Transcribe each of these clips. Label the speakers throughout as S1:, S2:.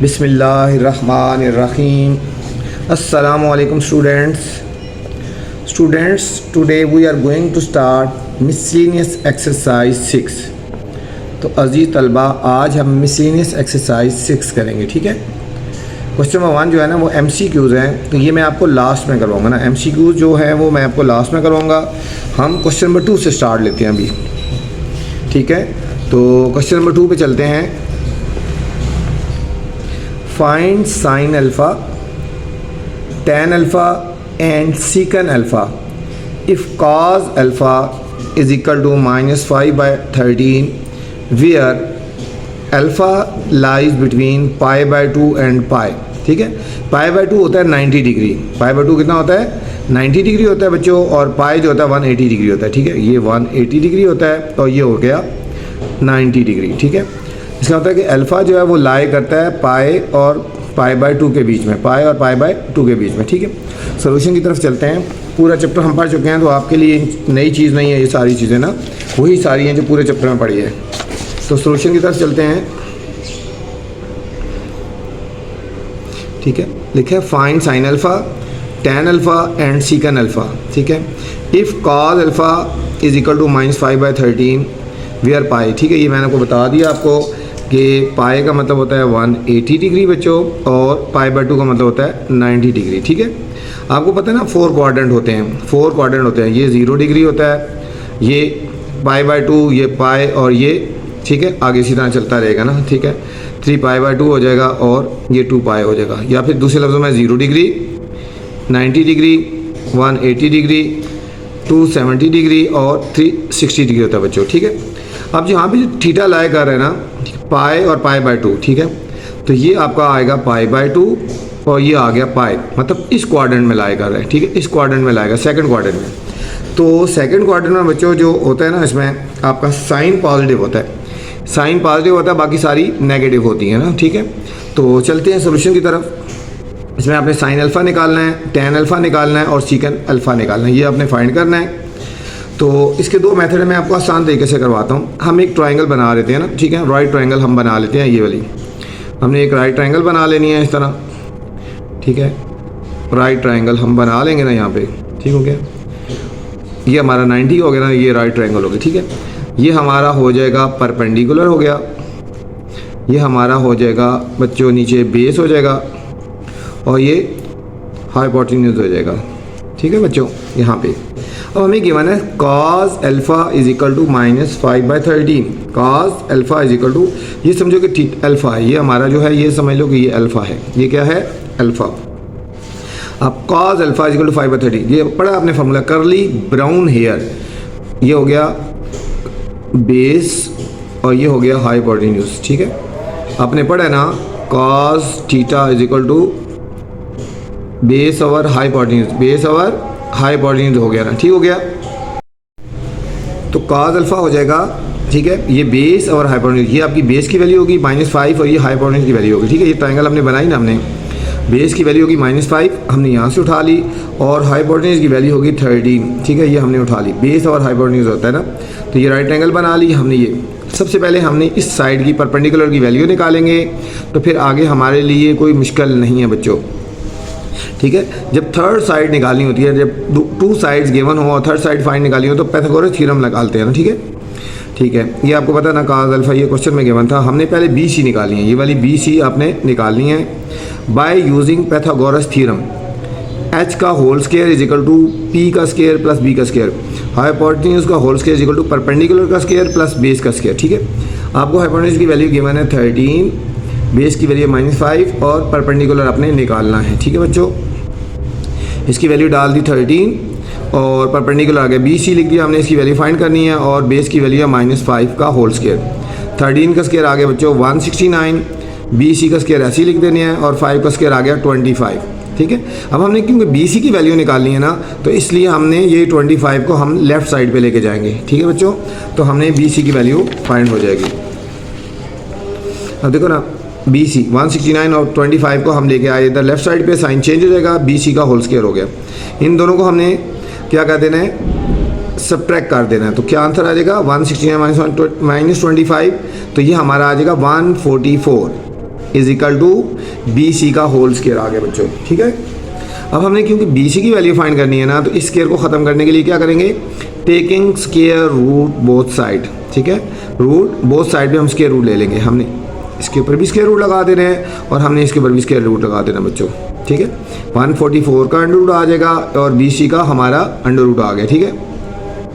S1: बिस्मिल्लाहिर्रहमानिर्रहीम। अस्सलामु अलैकुम students, today we are going to start miscellaneous exercise 6। तो अजीज़ तलबा, आज हम मिसलेनियस एक्सरसाइज 6 करेंगे। ठीक है, क्वेश्चन नंबर 1 जो है ना वो MCQs हैं, तो ये मैं आपको लास्ट में करवाऊँगा ना। MCQs जो है वो मैं आपको लास्ट में करवाऊँगा। हम क्वेश्चन नंबर 2 से स्टार्ट लेते हैं अभी। ठीक है, तो क्वेश्चन नंबर 2 पे चलते हैं। Find sine alpha, tan alpha and secant alpha if cos alpha is equal to -5/13 where alpha lies between π/2 and pi. ठीक है, π/2 होता है 90 डिग्री। π/2 कितना होता है? 90 डिग्री होता है बच्चों, और पाई जो होता है 180 डिग्री होता है। ठीक है, ये 180 डिग्री होता है और ये हो गया 90 डिग्री। ठीक है, इसका मतलब है कि अल्फ़ा जो है वो लाई करता है पाई और π/2 के बीच में, पाई और π/2 के बीच में। ठीक है, सोल्यूशन की तरफ चलते हैं। पूरा चैप्टर हम पढ़ चुके हैं, तो आपके लिए नई चीज़ नहीं है ये सारी चीज़ें ना, वही सारी हैं जो पूरे चैप्टर में पढ़ी है। तो सोल्यूशन की तरफ चलते हैं। ठीक है, लिखा है find sine alpha, tan alpha and secant alpha. ठीक है, if cos alpha is equal to -5/13 where pi. ठीक है, ये मैंने आपको बता दिया आपको कि पाई का मतलब होता है 180 डिग्री बच्चों, और π/2 का मतलब होता है 90 डिग्री। ठीक है, आपको पता है ना 4 क्वाड्रेंट होते हैं, 4 क्वाड्रेंट होते हैं। ये 0 डिग्री होता है, ये π/2, ये पाई और ये, ठीक है, आगे इसी तरह चलता रहेगा ना। ठीक है, 3π/2 हो जाएगा और ये 2π हो जाएगा। या फिर दूसरे लफ्ज़ों में 0 डिग्री, 90 डिग्री, 180 डिग्री, 270 डिग्री और 360 डिग्री होता है बच्चों। ठीक है, अब यहाँ पे जो थीटा लाया कर रहे हैं ना, पाई और π/2, ठीक है, तो ये आपका आएगा π/2 और ये आ गया पाई, मतलब इस क्वाड्रेंट में लाया कर रहा है। ठीक है, इस क्वाड्रेंट में लाएगा, सेकंड क्वाड्रेंट में। तो सेकंड क्वाड्रेंट में बच्चों जो होता है ना, इसमें आपका साइन पॉजिटिव होता है, साइन पॉजिटिव होता है, बाकी सारी नेगेटिव होती है ना। ठीक है, तो चलते हैं सोल्यूशन की तरफ। इसमें आपने साइन अल्फ़ा निकालना है, tan अल्फ़ा निकालना है और सीकन अल्फ़ा निकालना है, ये आपने फाइंड करना है। तो इसके 2 मेथड मैं आपको आसान तरीके से करवाता हूँ। हम एक ट्रायंगल बना लेते हैं ना, ठीक है, राइट ट्रायंगल हम बना लेते हैं। ये वाली हमने एक राइट ट्रायंगल बना लेनी है इस तरह। ठीक है, राइट ट्रायंगल हम बना लेंगे ना यहाँ पे। ठीक हो गया, ये हमारा 90 हो गया ना, ये राइट ट्रायंगल हो गया। ठीक है, ये हमारा हो जाएगा परपेंडिकुलर हो गया, ये हमारा हो जाएगा बच्चों नीचे बेस हो जाएगा, और ये हाइपोटेन्यूज हो जाएगा। ठीक है बच्चों, यहाँ पे अब हमें गिवन है cos alpha is equal to -5/13। cos alpha is equal to, ये समझो कि ठीक अल्फ़ा है, ये हमारा जो है, ये समझ लो कि ये अल्फ़ा है। ये क्या है? अल्फ़ा। अब cos alpha is equal to 5/13, ये पढ़ा आपने फॉर्मूला, करली ब्राउन हेयर, ये हो गया बेस और ये हो गया हाइपोटेन्यूज। ठीक है, आपने पढ़ा है ना, cos theta is equal to base over hypotenuse, base over hypotenuse हो गया ना। ठीक हो गया, तो cos अल्फ़ा हो जाएगा, ठीक है, ये बेस और हाइपोटेन्यूज, ये आपकी बेस की वैल्यू होगी -5 और ये हाइपोटेन्यूज की वैल्यू होगी। ठीक है, ये ट्रायंगल हमने बनाई ना, हमने बेस की वैल्यू होगी -5, हमने यहाँ से उठा ली, और हाइपोटेन्यूज की वैल्यू होगी 13। ठीक है, ये हमने उठा ली, बेस और हाइपोटेन्यूज होता है ना। तो ये राइट ट्रायंगल बना ली हमने। ये सबसे पहले हमने इस साइड की परपेंडिकुलर की वैल्यू निकालेंगे, तो फिर आगे हमारे लिए कोई मुश्किल नहीं है बच्चों। ठीक है, जब थर्ड साइड निकालनी होती है, जब 2 साइड्स गिवन हो और थर्ड साइड फाइंड निकालनी हो, तो पाइथागोरस थ्योरम लगाते हैं ना। ठीक है, ठीक है, ये आपको पता है ना, cos अल्फ़ा ये क्वेश्चन में गिवन था। हमने पहले BC निकाली है, ये वाली BC आपने निकालनी है by using Pythagoras theorem. h का whole square is equal to p का स्क्वायर प्लस b का स्क्वायर, हाइपोटेन्यूज का whole square is equal to perpendicular का स्क्वायर प्लस बेस का स्क्वायर। ठीक है, आपको हाइपोटेन्यूज की वैल्यू गिवन है 13, बेस की वैल्यू -5 और परपेंडिकुलर आपने निकालना है। ठीक है बच्चों, इसकी वैल्यू डाल दी 13 और परपेंडिकुलर आ गया BC लिख दिया हमने, इसकी वैल्यू फाइंड करनी है, और बेस की वैल्यू है -5 का होल स्क्वायर। 13 का स्क्वायर आ गया बच्चों 169, BC का स्क्वायर ऐसे ही लिख देनी है, और 5 का स्क्वायर आ गया 25। ठीक है, अब हमने क्योंकि BC की वैल्यू निकालनी है ना, तो इसलिए हमने ये 25 को हम लेफ़्ट साइड पे लेके जाएंगे। ठीक है बच्चों, तो हमने BC की वैल्यू फाइंड हो जाएगी। अब देखो ना, BC 169 और 25 को हम लेके आए इधर लेफ्ट साइड पे, साइन चेंज हो जाएगा, BC का होल स्क्वायर हो गया। इन दोनों को हमने क्या कर देना है, सब्ट्रैक्ट कर देना है। तो क्या आंसर आ जाएगा 169 -25, तो ये हमारा आ जाएगा 144। Is equal to B C का होल स्क्वायर आ गया बच्चों, ठीक है। अब हमने क्योंकि बी सी की वैल्यू फाइंड करनी है ना, तो इस स्क्वायर को ख़त्म करने के लिए क्या करेंगे, taking square root both side, ठीक है। रूट बोथ साइड पे हम स्क्वायर रूट ले लेंगे, हमने इसके ऊपर भी स्क्वायर रूट लगा दे रहे हैं और हमने इसके ऊपर भी स्क्वायर रूट लगा देना बच्चों, ठीक है। 144 का अंडर रूट आ जाएगा और बी सी का हमारा अंडर रूट आ गया, ठीक है,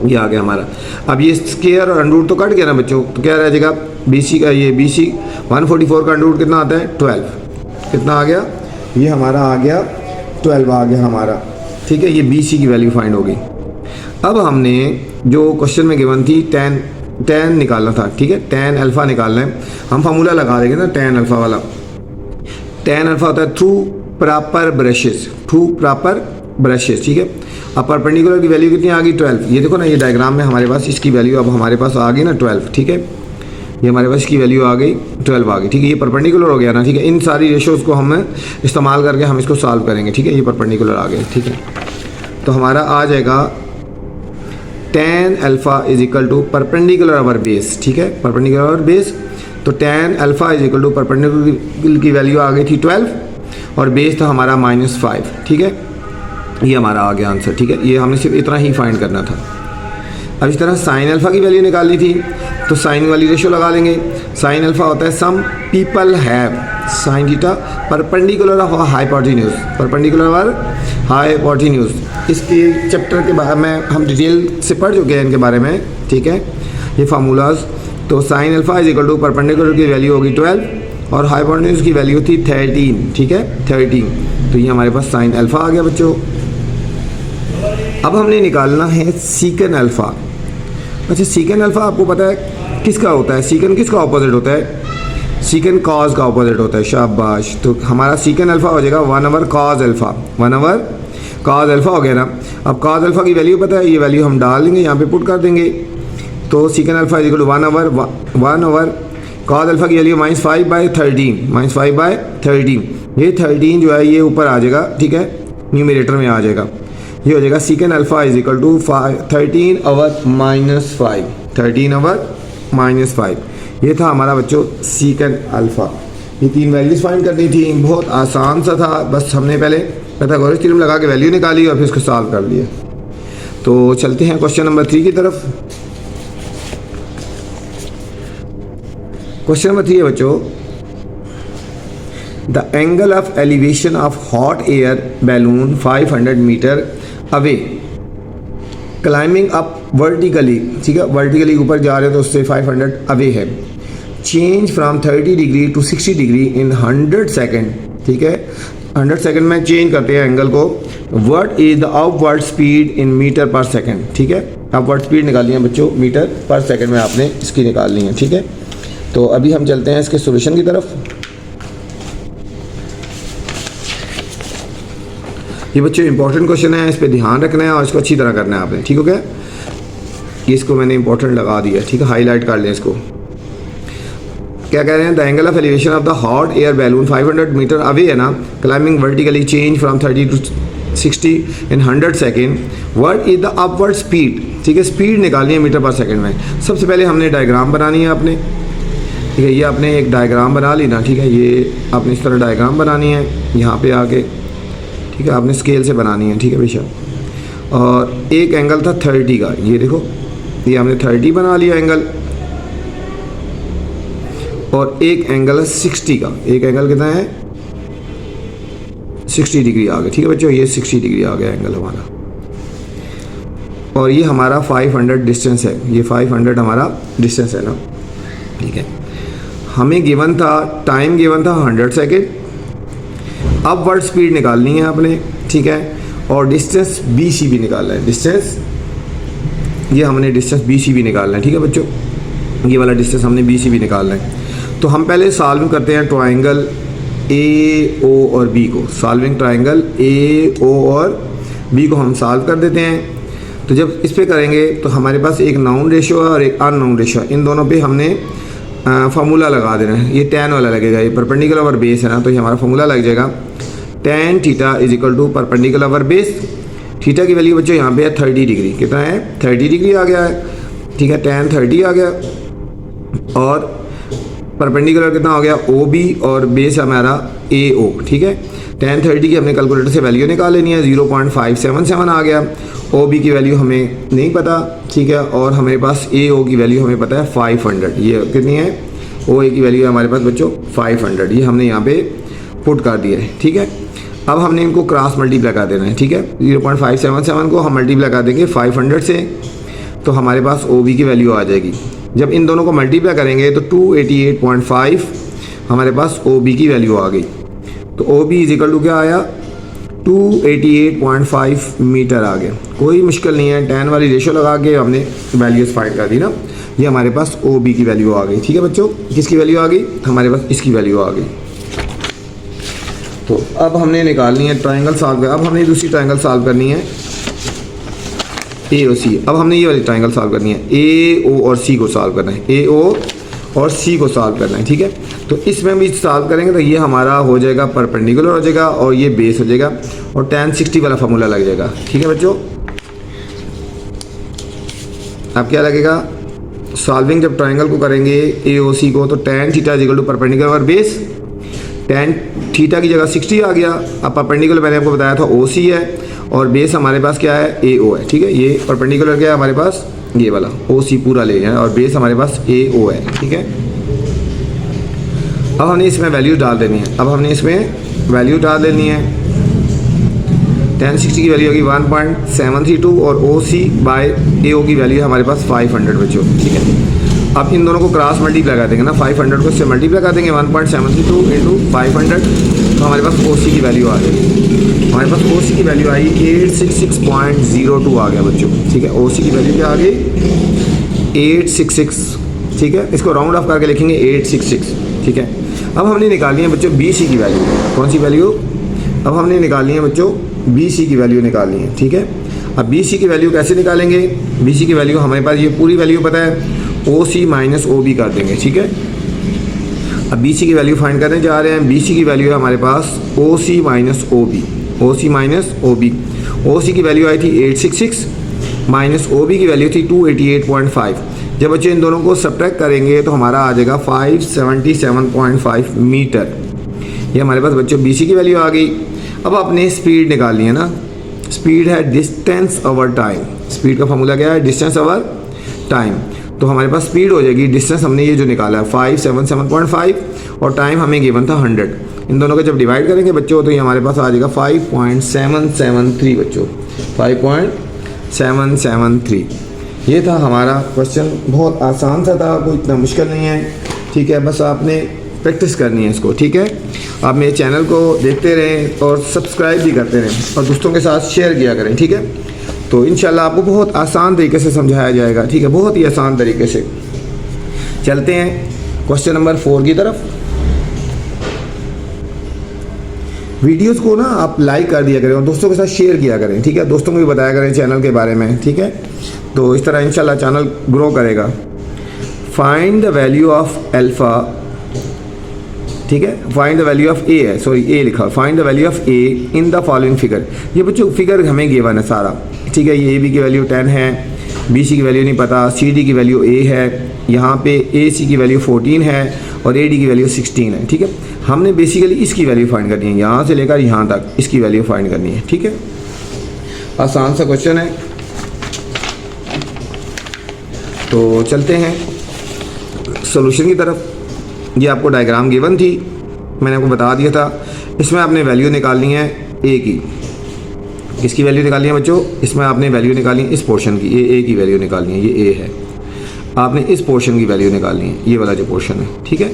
S1: ये आ गया हमारा। अब ये स्क्वायर और अंडर रूट तो कट गया ना बच्चों, तो क्या रह जाएगा, बी सी का ये बी सी 144 का अंडर रूट कितना आता है 12, कितना आ गया, ये हमारा आ गया 12 आ गया हमारा, ठीक है। ये बी सी की वैल्यू फाइंड होगी। अब हमने जो क्वेश्चन में गिवन थी tan निकालना था, ठीक है, tan अल्फ़ा निकालना है। हम फार्मूला लगा देंगे ना tan अल्फ़ा वाला। tan अल्फ़ा होता है थ्रू प्रॉपर ब्रशेस, ठीक है। अब परपेंडिकुलर की वैल्यू कितनी आ गई 12, ये देखो ना, ये डायग्राम में हमारे पास इसकी वैल्यू अब हमारे पास आ गई ना 12, ठीक है। ये हमारे पास इसकी वैल्यू आ गई 12 आ गई, ठीक है। ये परपेंडिकुलर हो गया ना, ठीक है। इन सारी रेशोज़ को हम इस्तेमाल करके हम इसको सॉल्व करेंगे, ठीक है। ये परपेंडिकुलर आ गए, ठीक है। तो हमारा आ जाएगा tan alpha is equal to perpendicular over base, ठीक है, परपेंडिकुलर ओवर बेस। तो tan alpha is equal to perpendicular की वैल्यू आ गई थी 12 और बेस था हमारा -5, ठीक है। ये हमारा आ गया आंसर, ठीक है। ये हमने सिर्फ इतना ही फाइंड करना था। अब इस तरह साइन अल्फ़ा की वैल्यू निकालनी थी, तो साइन वाली रेशो लगा लेंगे। साइन अल्फ़ा होता है some people have sine theta perpendicular of hypotenuse, perpendicular over hypotenuse. इसके चैप्टर के बारे में हम डिटेल से पढ़ चुके हैं इनके बारे में, ठीक है, ये फार्मूलाज। तो sine alpha is equal to perpendicular की वैल्यू होगी 12 और हाइपोटेन्यूज की वैल्यू थी 13, ठीक है, 13। तो ये हमारे पास साइन अल्फ़ा आ गया बच्चों। अब हमने निकालना है सीकन अल्फ़ा। अच्छा, सीकन अल्फ़ा आपको पता है किसका होता है, सीकन किसका ऑपोजिट होता है, सीकन कॉज का ऑपोजिट होता है, शाबाश। तो हमारा सीकन अल्फ़ा हो जाएगा 1 over cos alpha, 1 over cos alpha हो गया ना। अब कॉज अल्फ़ा की वैल्यू पता है, ये वैल्यू हम डाल देंगे यहाँ पे, पुट कर देंगे। तो secant alpha is equal to 1 over cos alpha की वैल्यू -5/13, ये 13 जो है ये ऊपर आ जाएगा, ठीक है, न्यूमरेटर में आ जाएगा। ये हो जाएगा secant alpha is equal to 13 over -5, 13 over -5। ये था हमारा बच्चों सीकन अल्फ़ा। ये 3 वैल्यूज़ फाइंड करनी थी, बहुत आसान सा था, बस हमने पहले पाइथागोरस थ्योरम लगा के वैल्यू निकाली और फिर इसको सॉल्व कर लिया। तो चलते हैं क्वेश्चन नंबर 3 की तरफ। क्वेश्चन नंबर 3 है बच्चों, the angle of elevation of hot air balloon 500 metre away climbing up vertically, ठीक है, वर्टिकली ऊपर जा रहे हो तो उससे 500 अवे है, change from 30 degree to 60 degree in 100 second, ठीक है, 100 सेकेंड में चेंज करते हैं एंगल को। What is the upward speed in metre per second, ठीक है, अपवर्ड स्पीड निकालनी है बच्चों, मीटर पर सेकेंड में आपने इसकी निकालनी है, ठीक है। तो अभी हम चलते हैं इसके सोल्यूशन की तरफ। ये बच्चों इंपॉर्टेंट क्वेश्चन है, इस पर ध्यान रखना है और इसको अच्छी तरह करना है आपने, ठीक हो गया। इसको मैंने इंपॉर्टेंट लगा दिया, ठीक है, हाईलाइट कर लें इसको। क्या कह रहे हैं, the angle of elevation of the hot air balloon 500 metre away है ना, climbing vertically change from 30 to 60 in 100 second. What is the upward speed, ठीक है, स्पीड निकालनी है मीटर पर सेकेंड में। सबसे पहले हमने डायग्राम बनानी है आपने, ठीक है, ये आपने एक डायग्राम बना ली ना, ठीक है, ये आपने इस तरह डायग्राम बनानी है यहाँ पे आके, ठीक है, आपने स्केल से बनानी है, ठीक है बेशक। और एक एंगल था 30 का, ये देखो, ये हमने 30 बना लिया एंगल, और एक एंगल है 60 का, एक एंगल कितना है 60 डिग्री आ गया, ठीक है बच्चों, ये 60 डिग्री आ गया एंगल हमारा। और ये हमारा 500 डिस्टेंस है, ये 500 हमारा डिस्टेंस है ना, ठीक है। हमें गिवन था, टाइम गिवन था 100 सेकेंड, अपवर्ड स्पीड निकालनी है आपने, ठीक है, और डिस्टेंस BC भी निकालना है, डिस्टेंस, ये हमने डिस्टेंस BC भी निकालना है, ठीक है बच्चों, ये वाला डिस्टेंस हमने BC भी निकालना है। तो हम पहले सॉल्व करते हैं ट्रायंगल AO और B को, सॉल्विंग ट्रायंगल AO और B को हम सॉल्व कर देते हैं। तो जब इस पे करेंगे तो हमारे पास एक नाउन रेशो है और एक अननाउन रेशो है, इन दोनों पे हमने फार्मूला लगा देना है। ये tan वाला लगेगा, ये परपेंडिकुलर ओवर बेस है ना, तो ये हमारा फार्मूला लग जाएगा tan theta is equal to perpendicular over base. Theta की वैल्यू बच्चों यहाँ पे है 30 डिग्री, कितना है 30 डिग्री आ गया है, ठीक है, tan 30 आ गया। और परपेंडिकुलर कितना हो गया ओ बी और बेस हमारा ए ओ, ठीक है। tan 30 की हमने कैलकुलेटर से वैल्यू निकाल लेनी है, 0.577 आ गया। ओ बी की वैल्यू हमें नहीं पता, ठीक है, और हमारे पास ए ओ की वैल्यू हमें पता है 500। ये कितनी है, ओ ए की वैल्यू है हमारे पास बच्चों 500, ये हमने यहाँ पे पुट कर दिया है, ठीक है। अब हमने इनको क्रॉस मल्टीप्लाई कर देना है, ठीक है। 0.577 को हम मल्टीप्लाई कर देंगे 500 से, तो हमारे पास ओ बी की वैल्यू आ जाएगी। जब इन दोनों को मल्टीप्लाई करेंगे तो 288.5 हमारे पास ओ बी की वैल्यू आ गई। तो O B is equal to क्या आया, 288.5 मीटर आ गया। कोई मुश्किल नहीं है, tan वाली रेशो लगा के हमने वैल्यूज फाइंड कर दी ना, ये हमारे पास ओ बी की वैल्यू आ गई, ठीक है बच्चों। किसकी वैल्यू आ गई, हमारे पास इसकी वैल्यू आ गई। तो अब हमने निकालनी है ट्रायंगल सॉल्व कर, अब हमने दूसरी ट्रायंगल सॉल्व करनी है ए ओ सी। अब हमने ये वाली ट्रायंगल सॉल्व करनी है, ए ओ और सी को सॉल्व करना है, ए ओ और सी को सॉल्व करना है, ठीक है। तो इसमें भी सॉल्व करेंगे तो ये हमारा हो जाएगा परपेंडिकुलर हो जाएगा और ये बेस हो जाएगा और tan 60 वाला फार्मूला लग जाएगा, ठीक है बच्चों। अब क्या लगेगा, सॉल्विंग जब ट्रायंगल को करेंगे ए ओ सी को, तो tan theta is equal to perpendicular और बेस, tan थीटा की जगह 60 आ गया। अब परपेंडिकुलर मैंने आपको बताया था ओ सी है और बेस हमारे पास क्या है, ए ओ है, ठीक है। ये परपेंडिकुलर क्या है हमारे पास, ये वाला ओ सी पूरा ले है और बेस हमारे पास ए ओ है, ठीक है। अब हमने इसमें वैल्यू डाल देनी है, अब हमने इसमें वैल्यू डाल देनी है। tan 60 की वैल्यू होगी 1.732 और ओ सी बाय ए ओ की वैल्यू हमारे पास 500 बच्चों, ठीक है। अब इन दोनों को क्रॉस मल्टीप्लाई कर देंगे ना, 500 को इससे मल्टीप्लाई कर देंगे 1.732 इंटू 500, तो हमारे पास ओ सी की वैल्यू आ जाएगी। हमारे पास ओ सी की वैल्यू आई 866.02 आ गया बच्चों, ठीक है। ओ सी की वैल्यू क्या आ गई, 866, ठीक है। इसको राउंड ऑफ करके लिखेंगे 866, ठीक है। अब हमने निकालनी है बच्चों बी सी की वैल्यू, कौन सी वैल्यू, अब हमने निकालनी है बच्चों बी सी की वैल्यू निकालनी है, ठीक है। अब बी सी की वैल्यू कैसे निकालेंगे, बी सी की वैल्यू हमारे पास ये पूरी वैल्यू पता है, ओ सी माइनस ओ बी कर देंगे, ठीक है। अब बी सी की वैल्यू फाइंड करने जा रहे हैं, बी सी की वैल्यू है हमारे पास ओ सी माइनस ओ बी, ओ सी माइनस ओ बी। ओ सी की वैल्यू आई थी 866 माइनस ओ बी की वैल्यू थी 288.5। जब बच्चे इन दोनों को सब्ट्रैक्ट करेंगे तो हमारा आ जाएगा 577.5 मीटर। ये हमारे पास बच्चों बी सी की वैल्यू आ गई। अब आपने स्पीड निकालनी है ना, स्पीड है डिस्टेंस ओवर टाइम, स्पीड का फॉर्मूला क्या है, डिस्टेंस ओवर टाइम। तो हमारे पास स्पीड हो जाएगी, डिस्टेंस हमने ये जो निकाला है 577.5 और टाइम हमें गिवन था 100। इन दोनों को जब डिवाइड करेंगे बच्चों तो ये हमारे पास आ जाएगा 5.773 बच्चों, 5.773। ये था हमारा क्वेश्चन, बहुत आसान सा था, कोई इतना मुश्किल नहीं है, ठीक है। बस आपने प्रैक्टिस करनी है इसको, ठीक है। आप मेरे चैनल को देखते रहें और सब्सक्राइब भी करते रहें और दोस्तों के साथ शेयर किया करें, ठीक है। तो इंशाल्लाह आपको बहुत आसान तरीके से समझाया जाएगा, ठीक है, बहुत ही आसान तरीके से। चलते हैं क्वेश्चन नंबर 4 की तरफ। वीडियोस को ना आप लाइक कर दिया करें और दोस्तों के साथ शेयर किया करें, ठीक है। दोस्तों को भी बताया करें चैनल के बारे में, ठीक है। तो इस तरह इंशाल्लाह चैनल ग्रो करेगा। Find the value of alpha, ठीक है, फाइंड द वैल्यू ऑफ ए है, सॉरी ए लिखा, find the value of A in the following figure. ये बच्चों फिगर हमें गिवन है सारा, ठीक है। ये ए बी की वैल्यू 10 है, बी सी की वैल्यू नहीं पता, सी डी की वैल्यू ए है, यहाँ पे ए सी की वैल्यू 14 है और ए डी की वैल्यू 16 है, ठीक है। हमने बेसिकली इसकी वैल्यू फाइंड करनी है, यहाँ से लेकर यहाँ तक इसकी वैल्यू फाइंड करनी है, ठीक है। आसान सा क्वेश्चन है। तो चलते हैं सॉल्यूशन की तरफ। ये आपको डायग्राम गिवन थी, मैंने आपको बता दिया था। इसमें आपने वैल्यू निकालनी है ए की, किसकी वैल्यू निकालनी है बच्चों, इसमें आपने वैल्यू निकालनी है इस पोर्शन की, ये ए की वैल्यू निकालनी है, ये ए है। आपने इस पोर्शन की वैल्यू निकालनी है, ये वाला जो पोर्शन है, ठीक है।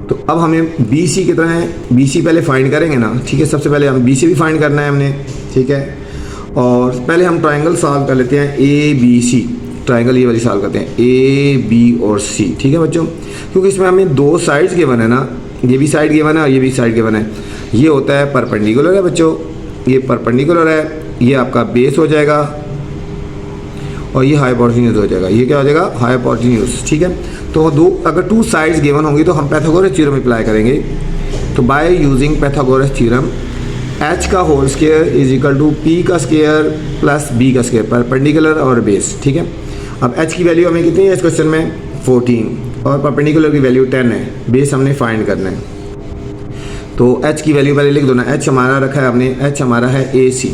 S1: तो अब हमें बी सी कितना है, बी सी पहले फाइंड करेंगे ना, ठीक है। सबसे पहले हम बी सी भी फाइंड करना है हमने, ठीक है। और पहले हम ट्राइंगल सॉल्व कर लेते हैं, ए बी सी ट्राइंगल ये वाली सॉल्व करते हैं, ए बी और सी, ठीक है बच्चों। क्योंकि इसमें हमें दो साइड्स गिवन है ना, ये भी साइड गिवन है और ये भी साइड गिवन है। ये होता है परपेंडिकुलर है बच्चों, ये परपेंडिकुलर है, ये आपका बेस हो जाएगा और ये हाइपोटेन्यूज हो जाएगा, ये क्या हो जाएगा, हाइपोटेन्यूज, ठीक है। तो अगर टू साइड्स गिवन होंगी तो हम पैथागोरस थ्योरम अप्लाई करेंगे। तो by using Pythagoras theorem h का whole square is equal to p का स्क्वायर प्लस b का स्क्वायर, परपेंडिकुलर और बेस, ठीक है। अब h की वैल्यू हमें कितनी है इस क्वेश्चन में, 14, और परपेंडिकुलर की वैल्यू 10 है, बेस हमने फाइंड करना है। तो h की वैल्यू पहले लिख दो ना, h हमारा रखा है हमने, h हमारा है AC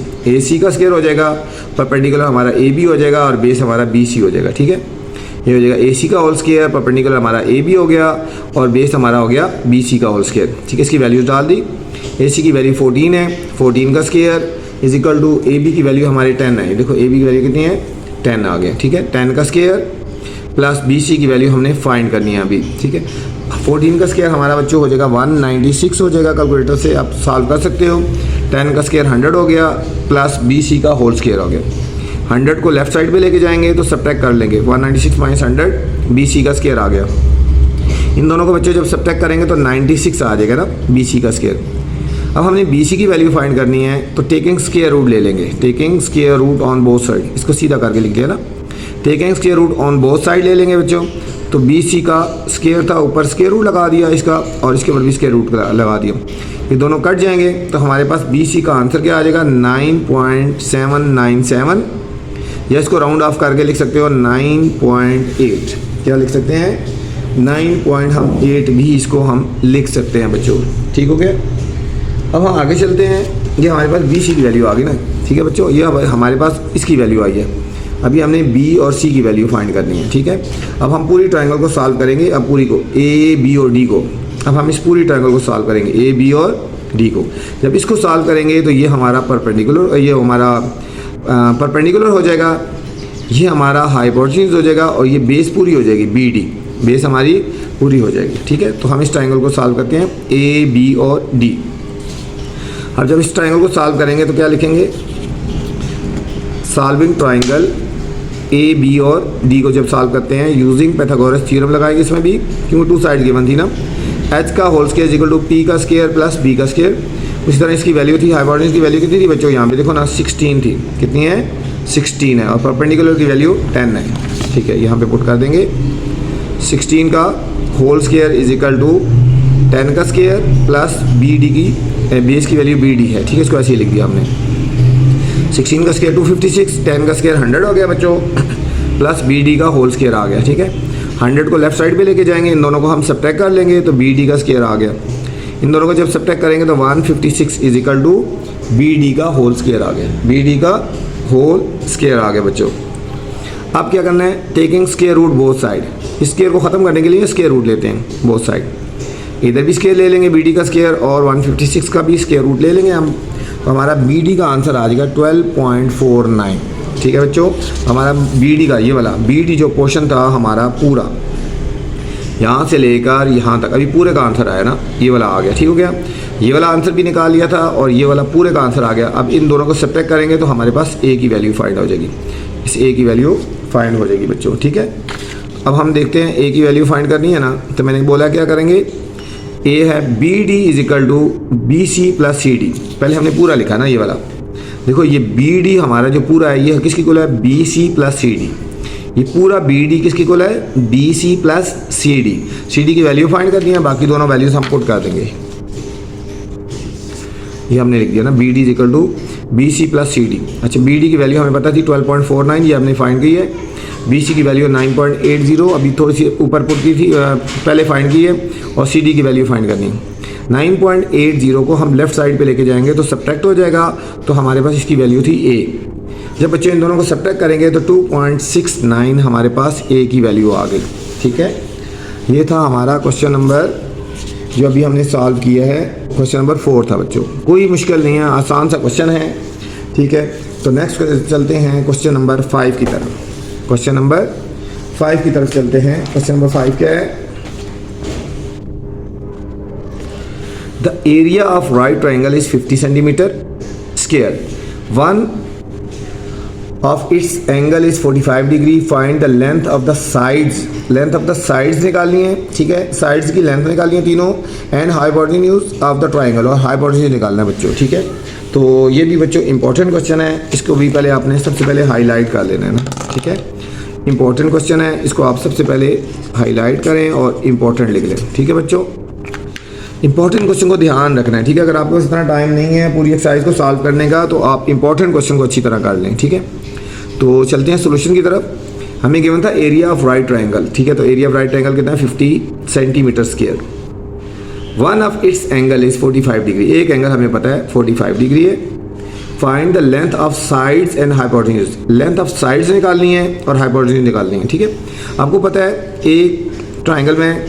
S1: का स्क्वायर हो जाएगा, परपेंडिकुलर हमारा AB हो जाएगा और बेस हमारा BC हो जाएगा। ठीक है, ये हो जाएगा AC का होल स्क्वायर, परपेंडिकुलर हमारा AB हो गया और बेस हमारा हो गया BC का होल स्क्वायर। ठीक है, इसकी वैल्यूज डाल दी। AC की वैल्यू 14 है, 14 का square is equal to AB की वैल्यू हमारी 10 है। देखो AB की वैल्यू कितनी है, 10 आ गया। ठीक है, 10 का स्क्वायर प्लस BC की वैल्यू हमने फाइंड करनी है अभी। ठीक है, 14 का स्क्वायर हमारा बच्चों हो जाएगा 196 हो जाएगा, कैलकुलेटर से आप सॉल्व कर सकते हो। 10 का स्क्वायर 100 हो गया प्लस BC का होल स्क्वायर हो गया। 100 को लेफ्ट साइड पे लेके जाएंगे तो सब्ट्रैक्ट कर लेंगे, 196 माइनस 100 BC का स्क्वायर आ गया। इन दोनों को बच्चों जब सब्ट्रैक्ट करेंगे तो 96 आ जाएगा ना BC का स्क्वायर। अब हमने BC की वैल्यू फाइंड करनी है तो टेकिंग स्क्वायर रूट ले लेंगे, taking square root on both side, इसको सीधा करके लिख दिया ना, taking square root on both side ले लेंगे बच्चों। तो BC का स्क्वायर था, ऊपर स्क्वायर रूट लगा दिया इसका और इसके ऊपर भी स्क्वायर रूट लगा दिया, ये दोनों कट जाएंगे तो हमारे पास BC का आंसर क्या आ जाएगा 9.797, या इसको राउंड ऑफ करके लिख सकते हो 9.8। क्या लिख सकते हैं 9.8 भी इसको हम लिख सकते हैं बच्चों। ठीक हो गया, अब हम आगे चलते हैं। ये हमारे पास BC की वैल्यू आ गई ना। ठीक है बच्चों, ये हमारे पास इसकी वैल्यू आई है। अभी हमने B और C की वैल्यू फाइंड करनी है। ठीक है, अब हम पूरी ट्रायंगल को सॉल्व करेंगे, अब पूरी को A, B और D को, अब हम इस पूरी ट्रायंगल को सॉल्व करेंगे A, B और D को। जब इसको सॉल्व करेंगे तो ये हमारा परपेंडिकुलर, ये हमारा परपेंडिकुलर हो जाएगा, ये हमारा हाइपोटेन्यूज हो जाएगा और ये बेस पूरी हो जाएगी BD, बेस हमारी पूरी हो जाएगी। ठीक है, तो हम इस ट्रायंगल को सॉल्व करते हैं A, B और D। अब जब इस ट्रायंगल को सॉल्व करेंगे तो क्या लिखेंगे, सॉल्विंग ट्रायंगल A, B और D को जब सॉल्व करते हैं यूजिंग पैथागोरस थ्योरम लगाएंगे इसमें भी, क्योंकि टू साइड गिवन थी ना। H का whole square equal to P का स्क्वायर प्लस B का स्क्वायर। उसी तरह इसकी वैल्यू थी, हाइपोटेन्यूज की वैल्यू कितनी थी बच्चों, यहाँ पे देखो ना 16 थी, कितनी है 16 है, और परपेंडिकुलर की वैल्यू 10 है। ठीक है, यहाँ पे पुट कर देंगे 16 का whole square is equal to 10 का स्क्वायर प्लस BD की बेस की वैल्यू BD है। ठीक है, इसको ऐसे ही लिख दिया हमने, 16 का स्क्वायर 256, 10 का स्क्वायर 100 हो गया बच्चों, प्लस BD का होल स्क्वायर आ गया। ठीक है, 100 को लेफ्ट साइड पे लेके जाएंगे, इन दोनों को हम सब्ट्रैक्ट कर लेंगे तो BD का स्क्वायर आ गया। इन दोनों को जब सब्ट्रैक्ट करेंगे तो 156 इज इक्वल टू BD का होल स्क्वायर आ गया, BD का होल स्क्वायर आ गया बच्चों। अब क्या करना है, taking square root both side, इस स्क्वायर को ख़त्म करने के लिए स्क्वायर रूट लेते हैं बोथ साइड, इधर भी स्क्वायर ले लेंगे BD का स्क्वायर और 156 का भी स्क्वायर रूट ले लेंगे हम, तो हमारा BD का आंसर आ जाएगा 12.49। ठीक है बच्चों, हमारा BD का ये वाला BD जो पोर्शन था हमारा पूरा यहाँ से लेकर यहाँ तक, अभी पूरे का आंसर आया ना, ये वाला आ गया। ठीक हो गया, ये वाला आंसर भी निकाल लिया था और ये वाला पूरे का आंसर आ गया। अब इन दोनों को सब्ट्रैक्ट करेंगे तो हमारे पास A की वैल्यू फाइंड हो जाएगी, इस A की वैल्यू फाइंड हो जाएगी बच्चों। ठीक है, अब हम देखते हैं A की वैल्यू फाइंड करनी है ना, तो मैंने बोला क्या करेंगे, A है BD is equal to BC plus CD। पहले हमने पूरा लिखा ना ये वाला, देखो ये BD हमारा जो पूरा है ये किसकी इक्वल है BC प्लस CD, ये पूरा BD किसकी इक्वल है BC प्लस CD। CD की वैल्यू फाइंड करनी है, बाकी दोनों वैल्यूज हम पुट कर देंगे। ये हमने लिख दिया ना BD is equal to BC plus CD। अच्छा, BD की वैल्यू हमें पता थी 12.49, ये हमने फाइंड की है। BC की वैल्यू 9.80, अभी थोड़ी सी ऊपर पुट की थी, पहले फाइंड की है, और CD की वैल्यू फाइंड करनी है। 9.80 को हम लेफ्ट साइड पे लेके जाएंगे तो सब्ट्रैक्ट हो जाएगा, तो हमारे पास इसकी वैल्यू थी A। जब बच्चे इन दोनों को सब्ट्रैक्ट करेंगे तो 2.69 हमारे पास A की वैल्यू आ गई। ठीक है, ये था हमारा क्वेश्चन नंबर जो अभी हमने सॉल्व किया है, क्वेश्चन नंबर 4 था बच्चों, कोई मुश्किल नहीं है, आसान सा क्वेश्चन है। ठीक है, तो नेक्स्ट चलते हैं क्वेश्चन नंबर 5 की तरफ। क्वेश्चन नंबर 5 की तरफ चलते हैं। क्वेश्चन नंबर 5 क्या है, the area of right triangle is 50 centimetre square, one of its angle is 45 degree, find the length of the sides, length of the sides निकालनी है। ठीक है, साइड्स की लेंथ निकालनी है तीनों, and hypotenuse of the triangle, और hypotenuse निकालना है बच्चों। ठीक है, तो ये भी बच्चों इंपॉर्टेंट क्वेश्चन है, इसको भी पहले आपने सबसे पहले हाईलाइट कर लेना है ना। ठीक है, इंपॉर्टेंट क्वेश्चन है, इसको आप सबसे पहले हाईलाइट करें और इंपॉर्टेंट लिख लें। ठीक है बच्चों, इंपॉर्टेंट क्वेश्चन को ध्यान रखना है। ठीक है, अगर आपको इतना टाइम नहीं है पूरी एक्सरसाइज को सॉल्व करने का तो आप इंपॉर्टेंट क्वेश्चन को अच्छी तरह कर लें। ठीक है, तो चलते हैं सोल्यूशन की तरफ। हमें गिवन था एरिया ऑफ राइट ट्रायंगल, ठीक है। तो एरिया ऑफ राइट ट्रायंगल कितना है 50 centimetre square. One of its angle is 45 degree, एक एंगल हमें पता है 45 डिग्री है। Find the length of sides and hypotenuse, length of sides निकालनी है और हाइपोटेन्यूज निकालनी है, ठीक है। आपको पता है एक ट्रायंगल में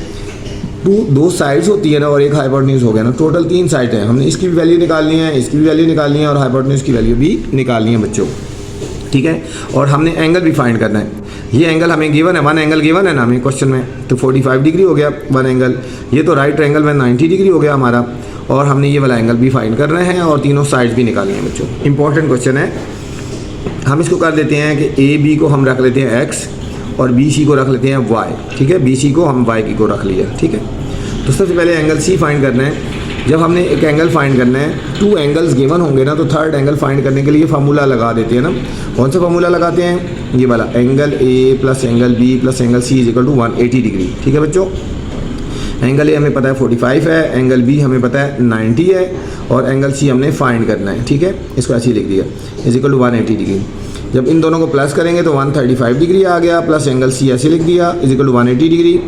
S1: दो साइड्स होती है ना और एक हाइपोटेन्यूज हो गया ना, टोटल 3 साइड हैं। हमने इसकी भी वैल्यू निकालनी है, इसकी भी वैल्यू निकालनी है और हाइपोटेन्यूज की वैल्यू भी निकालनी है बच्चों, ठीक है। और हमने एंगल भी फाइंड करना है। ये एंगल हमें गिवन है, वन एंगल गिवन है ना हमें क्वेश्चन में, तो 45 डिग्री हो गया वन एंगल। ये तो राइट ट्रायंगल में 90 डिग्री हो गया हमारा, और हमने ये वाला एंगल भी फाइंड करना है और तीनों साइड्स भी निकालनी है बच्चों। इंपॉर्टेंट क्वेश्चन है। हम इसको कर देते हैं कि ए बी को हम रख लेते हैं एक्स और बी सी को रख लेते हैं वाई, ठीक है। बी सी को हम वाई की को रख लिया, ठीक है। तो सबसे पहले एंगल सी फाइंड करना है। जब हमने एक एंगल फाइंड करना है, 2 एंगल्स गिवन होंगे ना, तो थर्ड एंगल फाइंड करने के लिए फार्मूला लगा देते हैं ना। कौन सा फार्मूला लगाते हैं? ये वाला, angle A plus angle B plus angle C is equal to 180 degree, ठीक है बच्चों। एंगल ए हमें पता है 45 है, एंगल बी हमें पता है 90 है और एंगल सी हमने फाइंड करना है, ठीक है। इसको ऐसे ही लिख दिया, इज इक्वल टू 180 डिग्री। जब इन दोनों को प्लस करेंगे तो 135 डिग्री आ गया, प्लस एंगल सी ऐसे लिख दिया, इज इक्वल टू 180 डिग्री।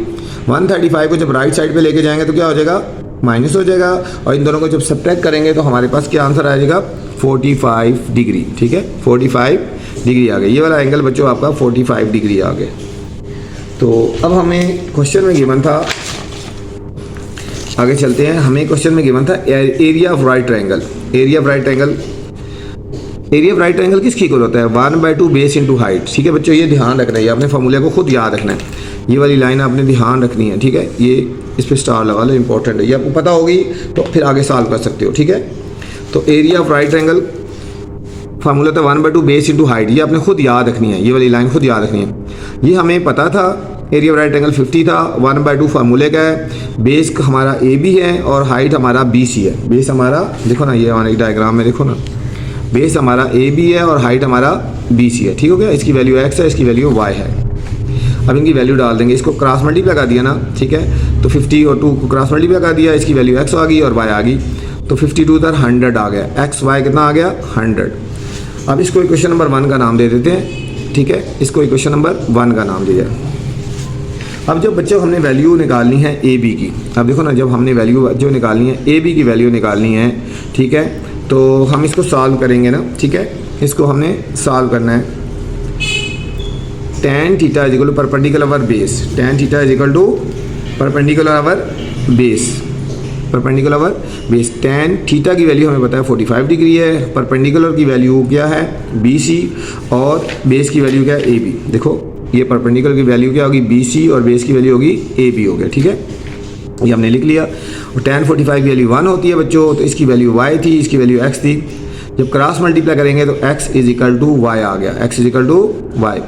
S1: 135 को जब राइट साइड पे लेके जाएंगे तो क्या हो जाएगा? माइनस हो जाएगा, और इन दोनों को जब सब्ट्रैक्ट करेंगे तो हमारे पास क्या आंसर आ जाएगा? 45 डिग्री, ठीक है। 45 डिग्री आ गया, ये वाला एंगल बच्चों आपका 45 डिग्री आ गया। तो अब हमें क्वेश्चन में गिवन था, आगे चलते हैं। हमें क्वेश्चन में गिवन था area of right triangle. Area of right triangle, area of right triangle किसकी इक्वल होता है? 1/2 बेस इंटू हाइट, ठीक है बच्चों। ये ध्यान रखना है, आपने फॉर्मूले को खुद याद रखना है। ये वाली लाइन आपने ध्यान रखनी है, ठीक है। ये इस पर स्टार लगा लो, इंपॉर्टेंट है, ये आपको पता होगी तो फिर आगे सॉल्व कर सकते हो, ठीक है। तो area of right triangle formula था 1/2 बेस इंटू हाइट, ये आपने खुद याद रखनी है, ये वाली लाइन खुद याद रखनी है। ये हमें पता था एरिया ऑफ राइट ट्रायंगल 50 था, 1/2 फार्मूले का है। बेस हमारा ए बी है और हाइट हमारा बी सी है। बेस हमारा देखो ना, ये हमारे डायग्राम में देखो ना, बेस हमारा ए बी है और हाइट हमारा बी सी है, ठीक हो गया। इसकी वैल्यू एक्स है, इसकी वैल्यू वाई है। अब इनकी वैल्यू डाल देंगे, इसको क्रॉस मल्टीप्लाई कर दिया ना, ठीक है। तो 50 और 2 को क्रॉस मल्टीप्लाई कर दिया, इसकी वैल्यू एक्स आ गई और वाई आ गई। तो 52 इधर 100 आ गया, एक्स वाई कितना आ गया? 100। अब इसको इक्वेशन नंबर 1 का नाम दे देते हैं, ठीक है। इसको इक्वेशन नंबर 1 का नाम दिया। अब जब बच्चों हमने वैल्यू निकालनी है ए बी की, अब देखो ना, जब हमने वैल्यू जो निकालनी है ए बी की वैल्यू निकालनी है, ठीक है। तो हम इसको सॉल्व करेंगे ना, ठीक है। इसको हमने सॉल्व करना है। tan theta is equal to perpendicular over base, tan theta is equal to perpendicular over base, perpendicular over base. tan theta की वैल्यू हमें पता है 45 डिग्री है, परपेंडिकुलर की वैल्यू क्या है? BC, और बेस की वैल्यू क्या है? AB। देखो ये परपेंडिकुलर की वैल्यू क्या होगी? BC, और बेस की वैल्यू होगी AB हो गया, ठीक है। ये हमने लिख लिया। और tan 45 की वैल्यू 1 होती है बच्चों, तो इसकी वैल्यू y थी, इसकी वैल्यू x थी। जब क्रॉस मल्टीप्लाई करेंगे तो x is equal to y आ गया, x is equal to y.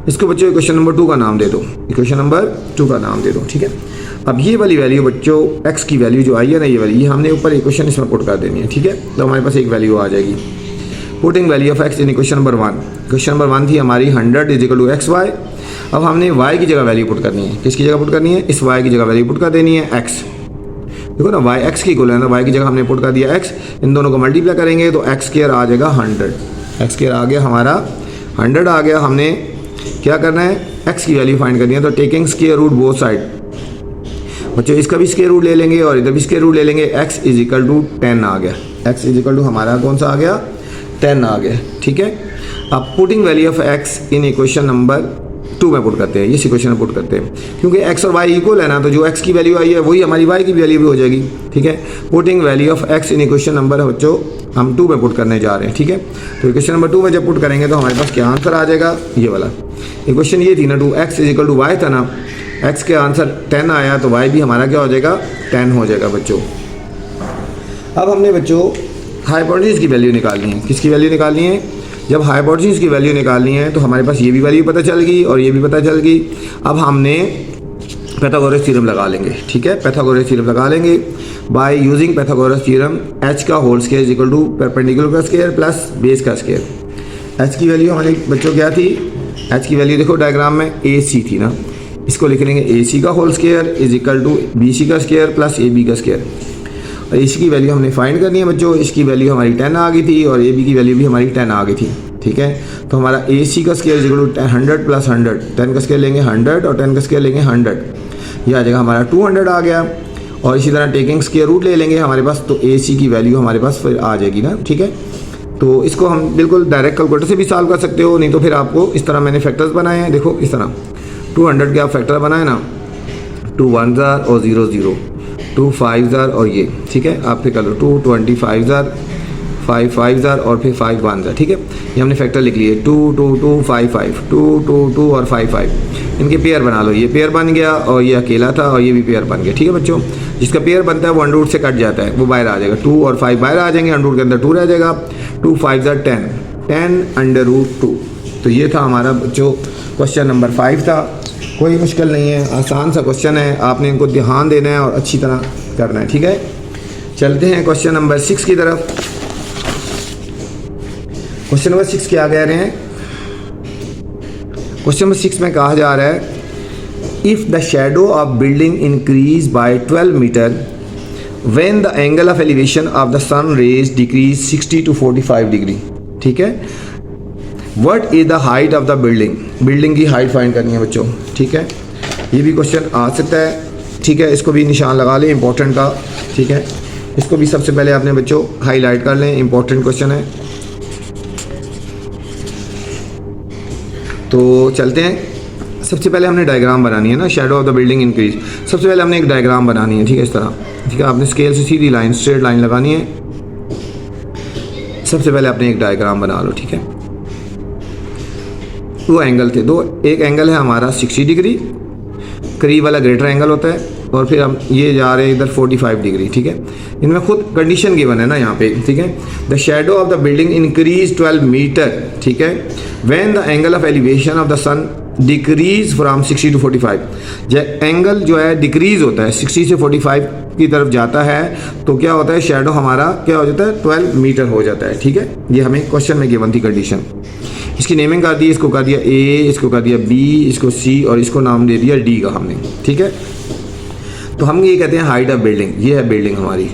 S1: इसको बच्चों इक्वेशन नंबर 2 का नाम दे दो, इक्वेशन नंबर 2 का नाम दे दो, ठीक है। अब ये वाली वैल्यू बच्चों, x की वैल्यू जो आई है ना, ये वाली, ये हमने ऊपर इक्वेशन इसमें पुट कर देनी है, ठीक है। तो हमारे पास एक वैल्यू आ जाएगी। Putting value of x in equation number 1। Equation number 1 थी हमारी 100 is equal to x y. अब हमने y की जगह वैल्यू पुट करनी है। किसकी जगह पुट करनी है? इस y की जगह वैल्यू पुट कर देनी है x। देखो ना, y x की इक्वल है ना, y की जगह हमने पुट कर दिया x। इन दोनों को मल्टीप्लाई करेंगे तो x स्क्वायर आ जाएगा 100, x स्क्वायर आ गया हमारा 100 आ गया। हमने क्या करना है? x की वैल्यू फाइंड करनी है। तो taking square root both side, बच्चों इसका भी स्क्वायर रूट ले लेंगे और इधर भी स्क्वायर रूट ले लेंगे। x इज इक्वल टू 10 आ गया, x इज इक्वल टू हमारा कौन सा आ गया? 10 आ गया, ठीक है। अब putting value of x in equation number 2 में पुट करते हैं, इस इक्वेशन में पुट करते हैं, क्योंकि x और y इक्वल है ना, तो जो x की वैल्यू आई है वही हमारी y की वैल्यू भी हो जाएगी, ठीक है। Putting value of x in equation number है बच्चों हम 2 में पुट करने जा रहे हैं, ठीक है। तो इक्वेशन नंबर 2 में जब पुट करेंगे तो हमारे पास क्या आंसर आ जाएगा? ये वाला इक्वेशन ये थी ना, 2x is equal to Y था ना, x के आंसर 10 आया तो y भी हमारा क्या हो जाएगा? 10 हो जाएगा बच्चों। अब हमने बच्चों हाइपोटेन्यूज की वैल्यू निकालनी है। किसकी वैल्यू निकालनी है? जब हाइपोटेन्यूज की वैल्यू निकालनी है तो हमारे पास ये भी वैल्यू पता चल गई और ये भी पता चल गई। अब हमने पाइथागोरस थ्योरम लगा लेंगे, ठीक है। पाइथागोरस थ्योरम लगा लेंगे। By using Pythagoras theorem h का whole square is equal to perpendicular का स्क्वायर प्लस बेस का स्क्वायर। h की वैल्यू हमारे बच्चों क्या थी? h की वैल्यू देखो डायग्राम में AC थी ना, इसको लिख लेंगे AC का whole square is equal to BC का स्क्वायर प्लस AB का स्क्वायर। और AC की वैल्यू हमने फाइंड करनी है बच्चों, इसकी वैल्यू हमारी 10 आ गई थी और AB की वैल्यू भी हमारी 10 आ गई थी, ठीक है। तो हमारा AC का square is equal to 100 plus 100, 10 का स्केयर लेंगे 100 और 10 का स्केयर लेंगे 100, ये आ जाएगा हमारा 200 आ गया। और इसी तरह टेकिंग स्केयर रूट ले लेंगे हमारे पास, तो AC की वैल्यू हमारे पास फिर आ जाएगी ना, ठीक है। तो इसको हम बिल्कुल डायरेक्ट कैलकुलेटर से भी सॉल्व कर सकते हो, नहीं तो फिर आपको इस तरह मैंने फैक्टर्स बनाए हैं, देखो इस तरह 200 के आप फैक्टर बनाए ना, 2 1 और 0 0, 2 5 और ये, ठीक है। आप फिर कर लो 2 25 5 5 और फिर 5 1, ठीक है। ये हमने फैक्टर लिख लिए 2 2 2 5 5, 2 2 2 और 5 5, इनके पेयर बना लो। ये पेयर बन गया और ये अकेला था और ये भी पेयर बन गया, ठीक है बच्चों। जिसका पेयर बनता है वो अंडर रूट से कट जाता है, वो बाहर आ जाएगा, 2 और 5 बाहर आ जाएंगे, अंडर रूट के अंदर 2 रह जाएगा, 2 5 10, 10 अंडर रूट 2। तो ये था हमारा बच्चों क्वेश्चन नंबर 5 था। कोई मुश्किल नहीं है, आसान सा क्वेश्चन है, आपने इनको ध्यान देना है और अच्छी तरह करना है, ठीक है। चलते हैं क्वेश्चन नंबर 6 की तरफ। क्वेश्चन नंबर 6 क्या कह रहे हैं? क्वेश्चन नंबर 6 में कहा जा रहा है if the shadow of building increase by 12 metre when the angle of elevation of the sun rays decrease 60 to 45 degree, ठीक है। What is the height of the building? Building की हाइट फाइंड करनी है बच्चों, ठीक है। ये भी क्वेश्चन आ सकता है, ठीक है। इसको भी निशान लगा लें इंपॉर्टेंट का, ठीक है। इसको भी सबसे पहले आपने बच्चों हाईलाइट कर लें, इंपॉर्टेंट क्वेश्चन है। तो चलते हैं, सबसे पहले हमने डायग्राम बनानी है ना, shadow of the building increase. सबसे पहले हमने एक डायग्राम बनानी है, ठीक है, इस तरह, ठीक है। आपने स्केल से सीधी लाइन, स्ट्रेट लाइन लगानी है। सबसे पहले आपने एक डायग्राम बना लो, ठीक है। दो एंगल थे, एक एंगल है हमारा 60 डिग्री, करीब वाला ग्रेटर एंगल होता है, और फिर हम ये जा रहे हैं इधर 45 डिग्री, ठीक है। इनमें खुद कंडीशन गिवन है ना यहाँ पे, ठीक है। The shadow of the building increase 12 metre, ठीक है, when the angle of elevation of the sun decrease from 60 to 45। जब एंगल जो है डिक्रीज होता है 60 से 45 की तरफ जाता है, तो क्या होता है, शेडो हमारा क्या हो जाता है, 12 मीटर हो जाता है, ठीक है। ये हमें क्वेश्चन में गिवन थी कंडीशन। इसकी नेमिंग कर दी, इसको कर दिया A, इसको कर दिया B, इसको C और इसको नाम दे दिया D का हमने, ठीक है। तो हम ये कहते हैं हाइट ऑफ बिल्डिंग। ये है बिल्डिंग हमारी,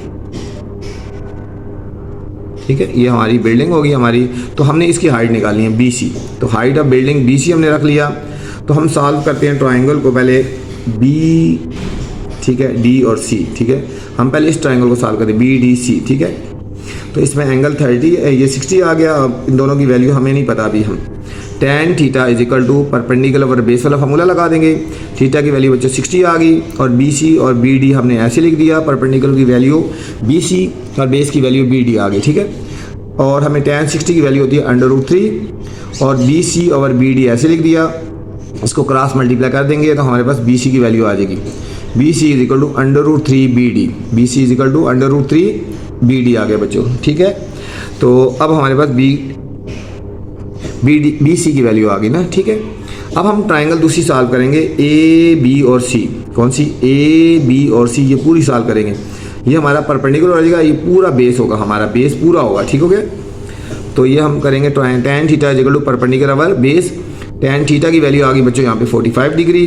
S1: ठीक है, ये हमारी बिल्डिंग होगी हमारी। तो हमने इसकी हाइट निकाली है BC। तो हाइट ऑफ बिल्डिंग BC हमने रख लिया। तो हम सॉल्व करते हैं ट्राइंगल को पहले B, ठीक है, D और C, ठीक है। हम पहले इस ट्राइंगल को सॉल्व करते हैं BDC, ठीक है। तो इसमें एंगल 30 ये 60 आ गया। अब इन दोनों की वैल्यू हमें नहीं पता अभी। हम tan theta is equal to perpendicular और बेस वाला फार्मूला लगा देंगे। थीटा की वैल्यू बच्चों 60 आ गई और BC और BD हमने ऐसे लिख दिया, परपेंडिकुलर की वैल्यू BC और बेस की वैल्यू BD आ गई, ठीक है। और हमें tan 60 की वैल्यू होती है √3 और BC और BD ऐसे लिख दिया। इसको क्रॉस मल्टीप्लाई कर देंगे तो हमारे पास BC की वैल्यू आ जाएगी। BC is equal to √3 BD, BC is equal to √3 BD आ गया बच्चों, ठीक है। तो अब हमारे पास BC की वैल्यू आ गई ना, ठीक है। अब हम ट्राइंगल दूसरी सॉल्व करेंगे A, B और C। कौन सी? A, B और C, ये पूरी सॉल्व करेंगे। ये हमारा परपेंडिकुलर हो जाएगा, ये पूरा बेस होगा, हमारा बेस पूरा होगा, ठीक हो गया। तो ये हम करेंगे tan theta is equal to perpendicular over base. tan theta की वैल्यू आ गई बच्चों यहाँ पे 45 डिग्री,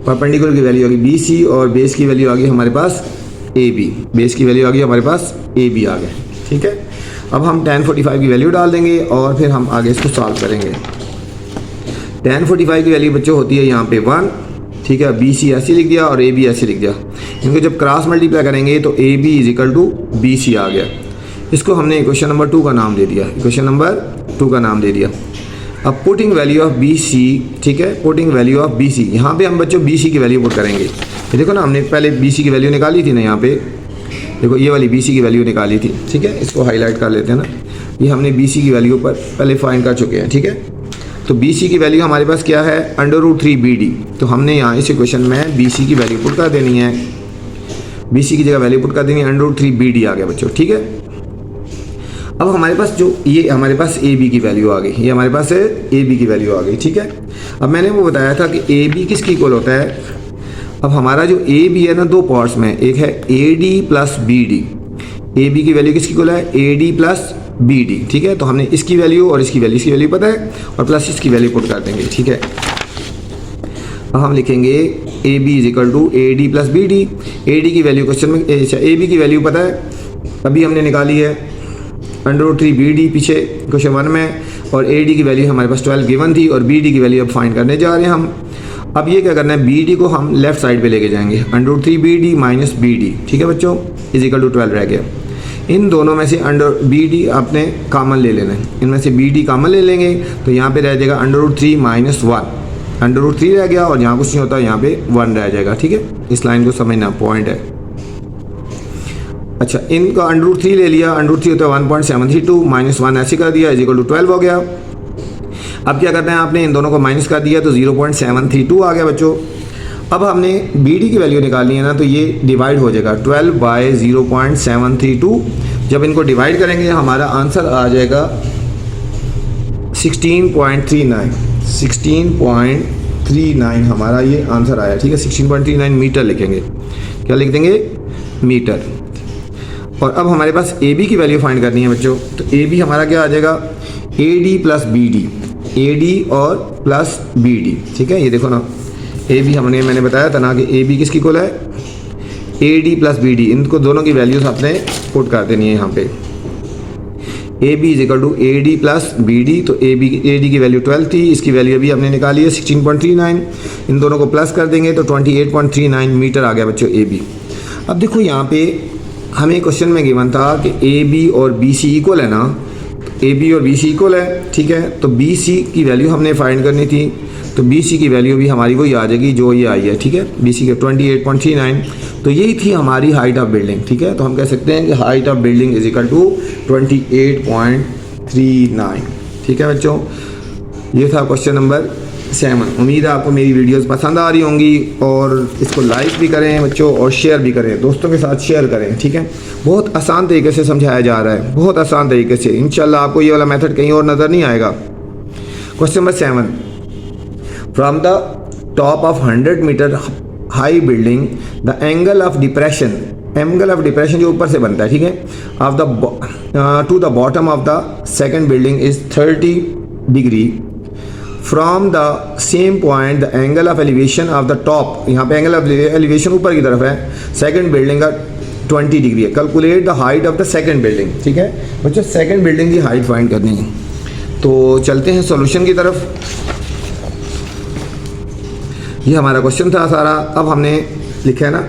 S1: परपेंडिकुलर की वैल्यू आ गई BC और बेस की वैल्यू आ गई हमारे पास AB। बेस की वैल्यू आ गई हमारे पास AB आ गया, ठीक है। अब हम tan 45 की वैल्यू डाल देंगे और फिर हम आगे इसको सॉल्व करेंगे। tan 45 की वैल्यू बच्चों होती है यहाँ पे 1, ठीक है। BC ऐसे लिख दिया और AB ऐसे लिख दिया। इनको जब क्रॉस मल्टीप्लाई करेंगे तो AB is equal to BC आ गया। इसको हमने इक्वेशन नंबर 2 का नाम दे दिया, इक्वेशन नंबर 2 का नाम दे दिया। अब पुटिंग वैल्यू ऑफ BC, ठीक है, पुटिंग वैल्यू ऑफ BC, यहाँ पे हम बच्चों BC की वैल्यू पुट करेंगे। ये देखो ना, हमने पहले BC की वैल्यू निकाली थी ना, यहाँ पे देखो ये वाली BC की वैल्यू निकाली थी, ठीक है। इसको हाईलाइट कर लेते हैं ना, ये हमने BC की वैल्यू पर पहले फाइंड कर चुके हैं, ठीक है। तो BC की वैल्यू हमारे पास क्या है, √3 BD। तो हमने यहाँ इस इक्वेशन में BC की वैल्यू पुट कर देनी है, BC की जगह वैल्यू पुट कर देनी है, √3 BD आ गया बच्चों, ठीक है। अब हमारे पास जो ये हमारे पास AB की वैल्यू आ गई, ये हमारे पास है AB की वैल्यू आ गई, ठीक है। अब मैंने वो बताया था कि AB किसकी इक्वल होता है। अब हमारा जो AB है ना, दो पार्ट्स में, एक है AD प्लस BD। AB की वैल्यू किसकी इक्वल है, AD प्लस BD, ठीक है। तो हमने इसकी वैल्यू और इसकी वैल्यू पता है और प्लस इसकी वैल्यू पुट कर देंगे, ठीक है। अब हम लिखेंगे AB is equal to AD plus BD। AD की वैल्यू क्वेश्चन में, AB की वैल्यू पता है, अभी हमने निकाली है √3 BD पीछे क्वेश्चन 1 में। और ए डी की वैल्यू हमारे पास 12 गिवन थी और बी डी की वैल्यू अब फाइंड करने जा रहे हैं हम। अब ये क्या करना है, बी डी को हम लेफ्ट साइड पे लेके जाएंगे, √3 B D minus B D, ठीक है बच्चों, इज इक्वल टू 12 रह गया। इन दोनों में से अंडर बी डी आपने कॉमन ले लेना है, इनमें से बी डी कॉमन ले लेंगे तो यहाँ पे रह जाएगा √3 माइनस 1, √3 रह गया और यहाँ कुछ नहीं होता, यहाँ पे 1 रह जाएगा, ठीक है। इस लाइन को समझना, पॉइंट है। अच्छा, इनका √3 ले लिया, √3 होता है 1.732 माइनस 1 ऐसे कर दिया, इज इक्वल टू 12 हो गया। अब क्या करना है आपने, इन दोनों को माइनस कर दिया तो 0.732 आ गया बच्चों। अब हमने बी डी की वैल्यू निकालनी है ना, तो ये डिवाइड हो जाएगा 12 बाय 0.732। जब इनको डिवाइड करेंगे हमारा आंसर आ जाएगा 16.39 हमारा ये आंसर आया, ठीक है। 16.39 मीटर लिखेंगे, क्या लिख देंगे, मीटर। और अब हमारे पास ए बी की वैल्यू फाइंड करनी है बच्चों, तो ए बी हमारा क्या आ जाएगा, A D plus B D, A D और प्लस बी डी, ठीक है। ये देखो ना, ए बी मैंने बताया था ना कि ए बी किसकी इक्वल है, A D plus B D, इनको दोनों की वैल्यूज आपने पुट कर देनी है यहाँ पे। A B is equal to A D plus B D, तो ए डी की वैल्यू 12 थी, इसकी वैल्यू अभी हमने निकाली है 16.39, इन दोनों को प्लस कर देंगे तो 28.39 मीटर आ गया बच्चों ए बी। अब देखो यहाँ पे हमें क्वेश्चन में गिवन था कि ए बी और बी सी इक्वल है ना, ए बी और बी सी इक्वल है, ठीक है। तो बी सी की वैल्यू हमने फाइंड करनी थी, तो बी सी की वैल्यू भी हमारी वही आ जाएगी जो ये आई है, ठीक है। बी सी के 28.39, तो यही थी हमारी हाइट ऑफ बिल्डिंग, ठीक है। तो हम कह सकते हैं कि height of building is equal to 28.39, ठीक है बच्चों। ये था क्वेश्चन नंबर 7। उम्मीद है आपको मेरी वीडियोस पसंद आ रही होंगी और इसको लाइक भी करें बच्चों और शेयर भी करें, दोस्तों के साथ शेयर करें, ठीक है। बहुत आसान तरीके से समझाया जा रहा है, बहुत आसान तरीके से, इंशाल्लाह आपको ये वाला मेथड कहीं और नज़र नहीं आएगा। Question number 7, from the top of 100 metre high building the angle of depression जो ऊपर से बनता है, ठीक है, of the to the bottom of the second building is 30 degree. From the same point the angle of elevation of the top, यहाँ पे angle of elevation ऊपर की तरफ है, सेकंड बिल्डिंग का 20 डिग्री है। Calculate the height of the second building, ठीक है बच्चों, सेकंड बिल्डिंग की हाइट फाइंड करनी है। तो चलते हैं सॉल्यूशन की तरफ। ये हमारा क्वेश्चन था सारा। अब हमने लिखा है ना,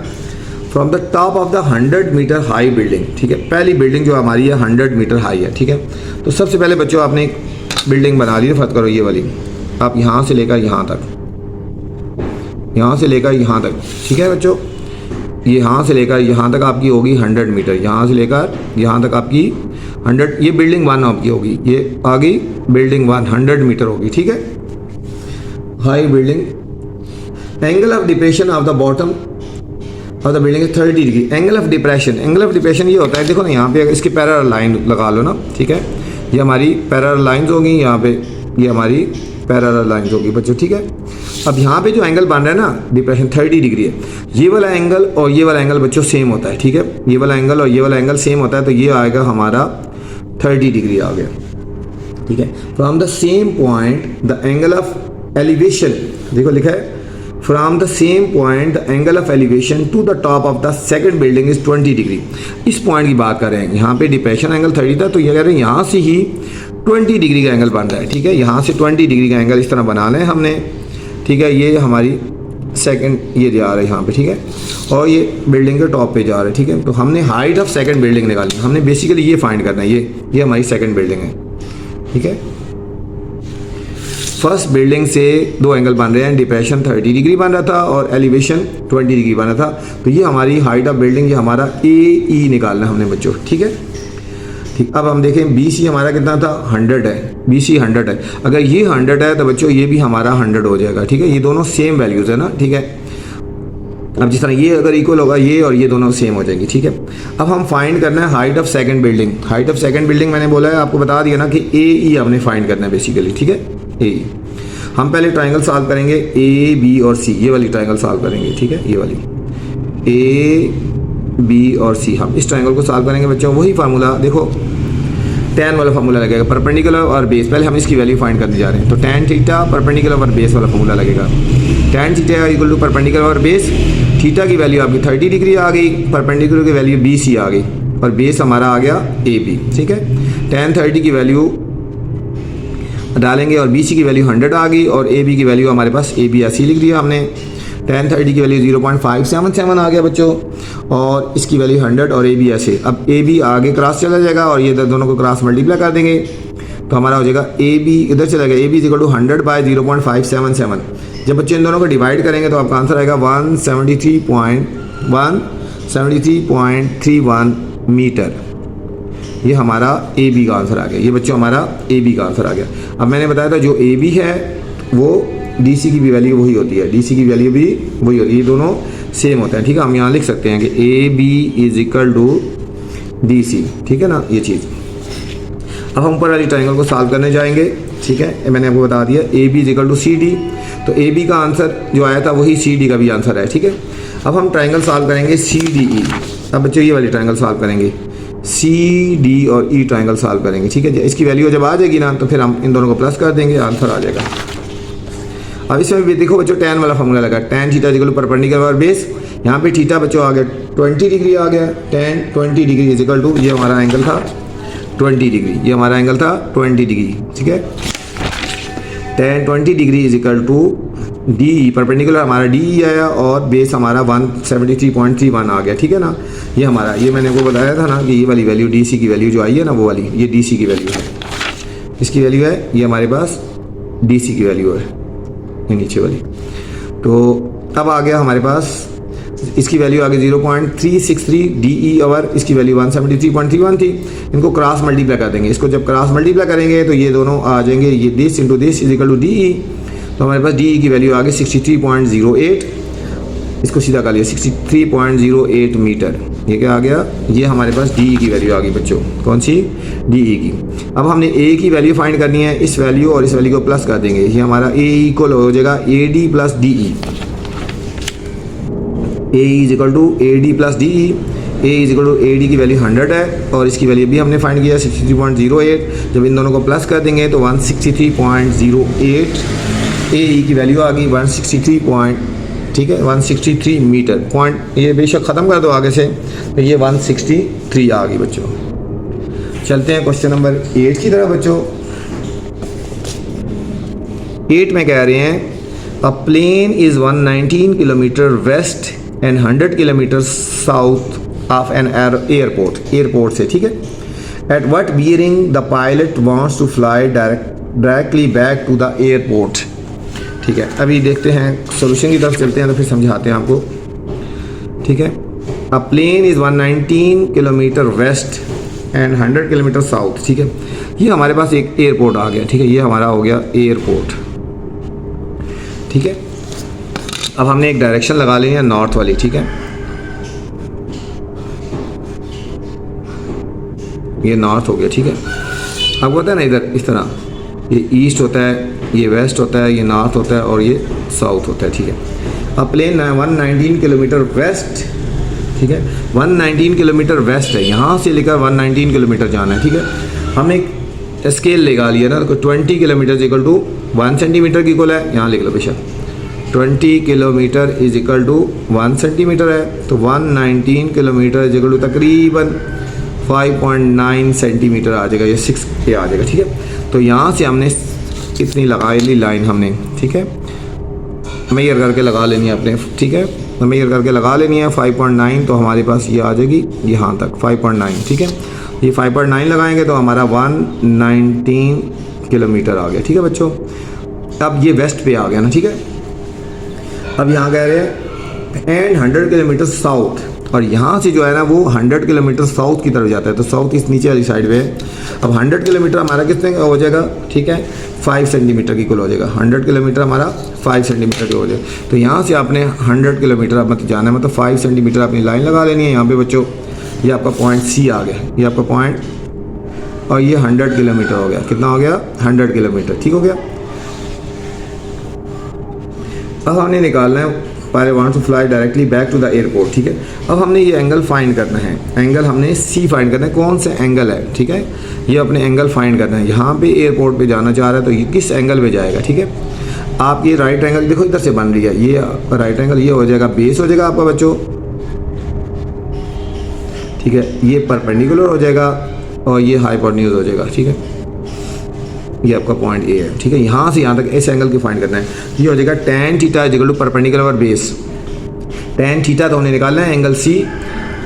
S1: from the top of the 100 metre high building, ठीक है। पहली बिल्डिंग जो हमारी है 100 मीटर हाई है, ठीक है। तो सबसे पहले बच्चों आपने एक बिल्डिंग बना ली, फर्ज करो ये वाली, आप यहाँ से लेकर यहाँ तक, यहाँ से लेकर यहाँ तक, ठीक है बच्चों। ये यहाँ से लेकर यहाँ तक आपकी होगी 100 मीटर, यहाँ से लेकर यहाँ तक आपकी 100, ये बिल्डिंग 1 आपकी होगी, ये आ गई बिल्डिंग 1 100 मीटर होगी, ठीक है, high building. Angle of depression of the bottom of the building 30 degree. Angle of depression ये होता है, देखो ना यहाँ पे इसकी पैरेलल लाइन लगा लो ना, ठीक है। ये हमारी पैरेलल लाइंस होगी, यहाँ पे ये हमारी पैरेलल लाइंस होगी बच्चों, ठीक है। अब यहाँ पे जो एंगल बन रहा है ना डिप्रेशन 30 डिग्री है, ये वाला एंगल और ये वाला एंगल बच्चों सेम होता है, ठीक है। ये वाला एंगल और ये वाला एंगल सेम होता है, तो ये आएगा हमारा 30 डिग्री आ गया, ठीक है। From the same point the angle of elevation, देखो लिखा है from the same point the angle of elevation to the top of the second building is 20 degree. इस पॉइंट की बात कर रहे हैं, यहाँ पे डिप्रेशन एंगल 30 था, तो ये कह रहे हैं यहाँ से ही 20 डिग्री का एंगल बन रहा है, ठीक है। यहाँ से 20 डिग्री का एंगल इस तरह बनाना है हमने, ठीक है। ये हमारी सेकंड ये जा रहा है यहाँ पे, ठीक है, और ये बिल्डिंग के टॉप पे जा रहा है, ठीक है। तो हमने हाइट ऑफ सेकंड बिल्डिंग निकाली, हमने बेसिकली ये फाइंड करना है, ये हमारी सेकंड बिल्डिंग है, ठीक है। फर्स्ट बिल्डिंग से 2 एंगल बन रहे हैं, डिप्रेशन 30 डिग्री बन रहा था और एलिवेशन 20 डिग्री बन रहा था, तो ये हमारी हाइट ऑफ बिल्डिंग, ये हमारा AE निकालना है हमने बच्चों, ठीक है। ठीक, अब हम देखें BC हमारा कितना था 100 है, BC 100 है। अगर ये 100 है तो बच्चों ये भी हमारा 100 हो जाएगा, ठीक है। ये दोनों सेम वैल्यूज़ है ना, ठीक है। अब जिस तरह ये अगर इक्वल होगा ये और ये दोनों सेम हो जाएंगी, ठीक है। अब हम फाइंड करना है height of second building. Height of second building मैंने बोला है, आपको बता दिया ना कि AE हमने फाइंड करना है बेसिकली, ठीक है। AE हम पहले ट्राइंगल सॉल्व करेंगे, A B और C, ये वाली ट्राइंगल सॉल्व करेंगे, ठीक है। ये वाली A B और C, हम इस ट्राइंगल को सॉल्व करेंगे बच्चों। वही फार्मूला देखो, tan वाला फार्मूला लगेगा, परपेंडिकुलर और बेस। पहले हम इसकी वैल्यू फाइंड करने जा रहे हैं, तो tan थीटा परपेंडिकुलर और बेस वाला फार्मूला लगेगा। tan theta equal to perpendicular और बेस, थीटा की वैल्यू आपकी 30 डिग्री आ गई, परपेंडिकुलर की वैल्यू BC आ गई और बेस हमारा आ गया AB, ठीक है। tan 30 की वैल्यू डालेंगे और BC की वैल्यू 100 आ गई और AB की वैल्यू हमारे पास AB ऐसी लिख दिया हमने। tan 30 की वैल्यू 0.577 आ गया बच्चों और इसकी वैल्यू 100 और AB ऐसे। अब AB आगे क्रॉस चला जाएगा और ये दोनों को क्रॉस मल्टीप्लाई कर देंगे तो हमारा हो जाएगा AB इधर चला गया, AB इक्वल टू 100 बाई 0.577। जब बच्चे इन दोनों को डिवाइड करेंगे तो आपका आंसर आएगा 173.31 मीटर। ये हमारा AB का आंसर आ गया। ये बच्चों हमारा AB का आंसर आ गया। अब मैंने बताया था जो AB है वो DC की भी वैल्यू वही होती है, DC की वैल्यू भी वही होती है, ये दोनों सेम होते हैं। ठीक है, हम यहाँ लिख सकते हैं कि AB is equal to DC। ठीक है ना, ये चीज़। अब हम ऊपर वाली ट्रायंगल को सॉल्व करने जाएंगे। ठीक है, मैंने आपको बता दिया AB is equal to CD, तो AB का आंसर जो आया था वही CD का भी आंसर है। ठीक है, अब हम ट्रायंगल सॉल्व करेंगे CDE। अब बच्चों ये वाली ट्रायंगल सॉल्व करेंगे, CD और E ट्रायंगल सॉल्व करेंगे। ठीक है, इसकी वैल्यू जब आ जाएगी ना तो फिर हम इन दोनों को प्लस कर देंगे, आंसर आ जाएगा। अब इसमें भी देखो बच्चों tan वाला फॉर्मूला लगा, tan theta equal to perpendicular और बेस। यहाँ पे थीटा बच्चों आ गया 20 डिग्री आ गया, tan 20 degree is equal to, ये हमारा एंगल था 20 डिग्री, ये हमारा एंगल था 20 डिग्री। ठीक है, tan 20 degree is equal to DE, perpendicular हमारा DE आया और बेस हमारा 173.31 आ गया। ठीक है ना, ये हमारा, ये मैंने को बताया था ना कि ये वाली वैल्यू DC की वैल्यू जो आई है ना वो वाली, ये DC की वैल्यू है, इसकी वैल्यू है, ये हमारे पास DC की वैल्यू है, ये नीचे वाली। तो अब आ गया हमारे पास, इसकी वैल्यू आ गई 0.363 DE और इसकी वैल्यू 173.31 थी। इनको क्रॉस मल्टीप्लाई कर देंगे, इसको जब क्रॉस मल्टीप्लाई करेंगे तो ये दोनों आ जाएंगे, ये this into this is equal to DE। तो हमारे पास DE की वैल्यू आ गई 63.08, इसको सीधा कर लिया 63.08 मीटर। ये क्या आ गया, ये हमारे पास DE की वैल्यू आ गई बच्चों, कौन सी, DE की। अब हमने A की वैल्यू फाइंड करनी है, इस वैल्यू और इस वैल्यू को प्लस कर देंगे, ये हमारा A इक्वल हो जाएगा AD plus DE। A is equal to AD plus DE, A is equal to AD की वैल्यू 100 है और इसकी वैल्यू भी हमने फाइंड किया 63.08। जब इन दोनों को प्लस कर देंगे तो 163.08, AE की वैल्यू आ गई 163 ठीक है 163 मीटर पॉइंट, ये बेशक ख़त्म कर दो आगे से, तो ये 163 आ गई बच्चों। चलते हैं क्वेश्चन नंबर 8 की तरफ बच्चों। 8 में कह रहे हैं a plane is 119 kilometre west and 100 kilometre south of an airport से। ठीक है, at what bearing the pilot wants to fly directly back to the airport. ठीक है, अभी देखते हैं सॉल्यूशन की तरफ चलते हैं तो फिर समझाते हैं आपको। ठीक है, a plane is 119 kilometre west and 100 kilometre south. ठीक है, ये हमारे पास एक एयरपोर्ट आ गया। ठीक है, ये हमारा हो गया एयरपोर्ट। ठीक है, अब हमने एक डायरेक्शन लगा लेनी है नॉर्थ वाली। ठीक है, ये नॉर्थ हो गया। ठीक है, अब होता है ना इधर इस तरह, ये ईस्ट होता है, ये वेस्ट होता है, ये नॉर्थ होता है और ये साउथ होता है। ठीक है, अब प्लेन है 119 किलोमीटर वेस्ट। ठीक है, 119 किलोमीटर वेस्ट है, यहाँ से लेकर 119 किलोमीटर जाना है। ठीक है, हमने एक स्केल लगा लिया ना, तो 20 किलोमीटर इक्वल टू 1 सेंटीमीटर की इक्वल है, यहाँ लिख लो बेशक 20 kilometre is equal to 1 centimetre है, तो 119 किलोमीटर इज इक्वल टू तकरीबन 5.9 सेंटीमीटर आ जाएगा, ये 6 पे आ जाएगा। ठीक है, तो यहाँ से हमने कितनी लगा ली लाइन हमने। ठीक है, मेजर करके लगा लेनी है अपने। ठीक है, तो मेजर करके लगा लेनी है 5.9, तो हमारे पास ये आ जाएगी यहाँ तक 5.9। ठीक है, ये 5.9 लगाएंगे तो हमारा 119 किलोमीटर आ गया। ठीक है बच्चों, अब ये वेस्ट पे आ गया ना। ठीक है, अब यहाँ कह रहे हैं एंड 100 किलोमीटर साउथ, और यहाँ से जो है ना वो 100 किलोमीटर साउथ की तरफ जाता है, तो साउथ इस नीचे वाली साइड पे है। अब 100 किलोमीटर हमारा कितने का हो जाएगा, ठीक है 5 सेंटीमीटर की कुल हो जाएगा। 100 किलोमीटर हमारा 5 सेंटीमीटर की हो जाएगा। तो यहाँ से आपने 100 किलोमीटर अब मतलब जाना है, मतलब 5 सेंटीमीटर अपनी लाइन लगा लेनी है यहाँ पे बच्चों। ये आपका पॉइंट C आ गया, ये आपका पॉइंट, और ये 100 किलोमीटर हो गया। कितना हो गया, 100 किलोमीटर। ठीक हो गया। अब हमने निकालना है pilot wants to fly directly back to the airport. ठीक है, अब हमने ये एंगल फाइंड करना है, एंगल हमने C फाइंड करना है, कौन सा एंगल है। ठीक है, ये अपने एंगल फाइंड करना है। यहाँ पे एयरपोर्ट पे जाना चाह रहा है तो ये किस एंगल पे जाएगा। ठीक है, आप ये राइट एंगल देखो इधर से बन रही है, ये राइट एंगल ये हो जाएगा बेस हो जाएगा आपका बच्चों। ठीक है, ये परपेंडिकुलर हो जाएगा और ये हाइपोटेन्यूज हो जाएगा। ठीक है, ये आपका पॉइंट ए है, ठीक है। यहाँ से यहाँ तक इस एंगल की फाइंड करना है। ये हो जाएगा tan theta is equal to perpendicular over base. tan theta तो हमने निकालना है एंगल सी,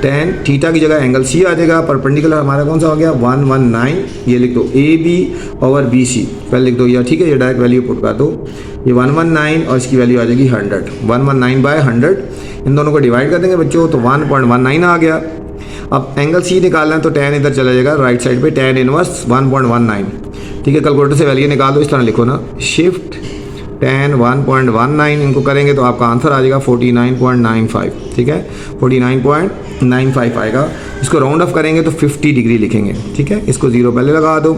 S1: tan थीटा की जगह एंगल सी आ जाएगा। परपेंडिकुलर हमारा कौन सा हो गया 119, ये लिख दो A B over B C, पहले लिख दो, या ठीक है, ये डायरेक्ट वैल्यू पुट कर दो। ये 119 और इसकी वैल्यू आ जाएगी 100, 119/100, इन दोनों को डिवाइड कर देंगे बच्चों तो 1.19 आ गया। अब एंगल सी निकालना है तो tan इधर चला जाएगा राइट साइड पे, tan इनवर्स 1.19, ठीक है। कैलकुलेटर से वैल्यू निकाल दो, इस तरह लिखो ना, शिफ्ट tan 1.19 इनको करेंगे तो आपका आंसर आ जाएगा 49.95, ठीक है, 49.95 आएगा। इसको राउंड ऑफ करेंगे तो 50 डिग्री लिखेंगे, ठीक है। इसको 0 पहले लगा दो,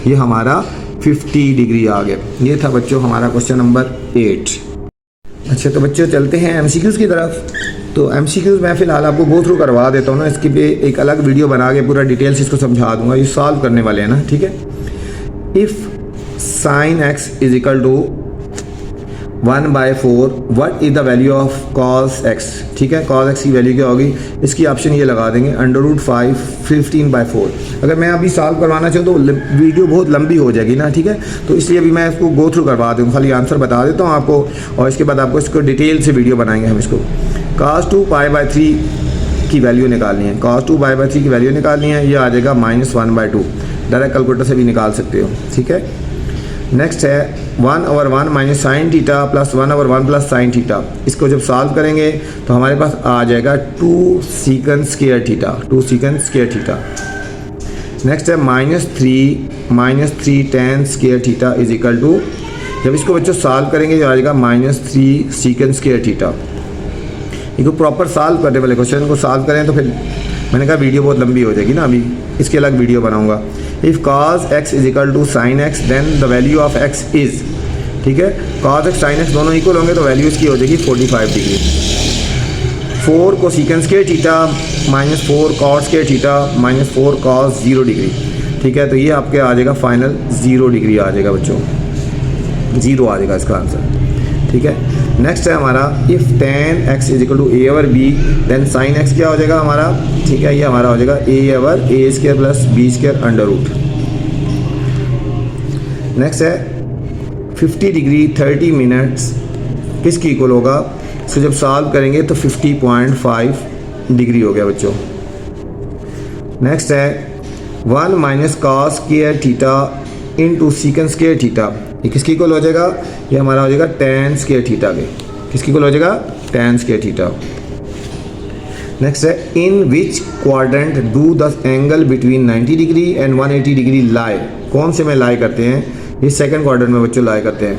S1: ये हमारा 50 डिग्री आ गया। ये था बच्चों हमारा क्वेश्चन नंबर 8। अच्छा तो बच्चों चलते हैं MCQs की तरफ। तो MCQs मैं फ़िलहाल आपको गो थ्रू करवा देता हूँ ना, इसकी पे एक अलग वीडियो बना के पूरा डिटेल्स इसको समझा दूंगा। ये सॉल्व करने वाले हैं ना, ठीक है। If sin x is equal to 1/4 what is the value of cos x, ठीक है। cos x की वैल्यू क्या होगी, इसकी ऑप्शन ये लगा देंगे √5 15/4। अगर मैं अभी सॉल्व करवाना चाहूँ तो वीडियो बहुत लंबी हो जाएगी ना, ठीक है। तो इसलिए अभी मैं इसको गो थ्रू करवा दूँ, खाली आंसर बता देता हूँ आपको, और इसके बाद आपको इसको डिटेल से वीडियो बनाएंगे हम। इसको cos 2π/3 की वैल्यू निकालनी है, cos 2π/3 की वैल्यू निकालनी है। ये आ जाएगा -1/2, डायरेक्ट कैलकुलेटर से भी निकाल सकते हो, ठीक है। नेक्स्ट है 1/1 minus sine theta plus 1/1 plus sine theta. इसको जब सॉल्व करेंगे तो हमारे पास आ जाएगा 2 secant square theta, 2 secant square theta. Next है -3 tan square theta is equal to, जब इसको बच्चों सॉल्व करेंगे तो आ जाएगा -3 सीकंड स्क्वायर थीटा। इसको प्रॉपर सॉल्व करने वाले क्वेश्चन को सॉल्व करें तो फिर मैंने कहा वीडियो बहुत लंबी हो जाएगी ना, अभी इसके अलग वीडियो बनाऊंगा। If cos x is equal to sine x then the value of x is, ठीक है। cos x साइन x दोनों इक्वल होंगे तो वैल्यू इसकी हो जाएगी 45 डिग्री। 4 को secant square theta -4 cos square theta -4 cos 0 degree, ठीक है। तो ये आपके आ जाएगा फाइनल 0 डिग्री आ जाएगा बच्चों, 0 आ जाएगा इसका आंसर, ठीक है। नेक्स्ट है हमारा if tan x is equal to a over b then sin x क्या हो जाएगा हमारा, ठीक है। ये हमारा हो जाएगा a over a² plus b² under root. Next है 50 डिग्री 30 मिनट्स किसकी इक्वल होगा, इसको जब सॉल्व करेंगे तो 50.5 डिग्री हो गया बच्चों। नेक्स्ट है 1 minus cos square theta into secant square theta, ये किसकी इक्वल हो जाएगा, ये हमारा हो जाएगा tan स्क्वायर थीटा के, किसकी इक्वल हो जाएगा tan स्क्वायर थीटा। नेक्स्ट है in which quadrant do the angle between 90 degree and 180 degree lie, कौन से में लाई करते हैं, ये सेकंड क्वाड्रेंट में बच्चों लाई करते हैं।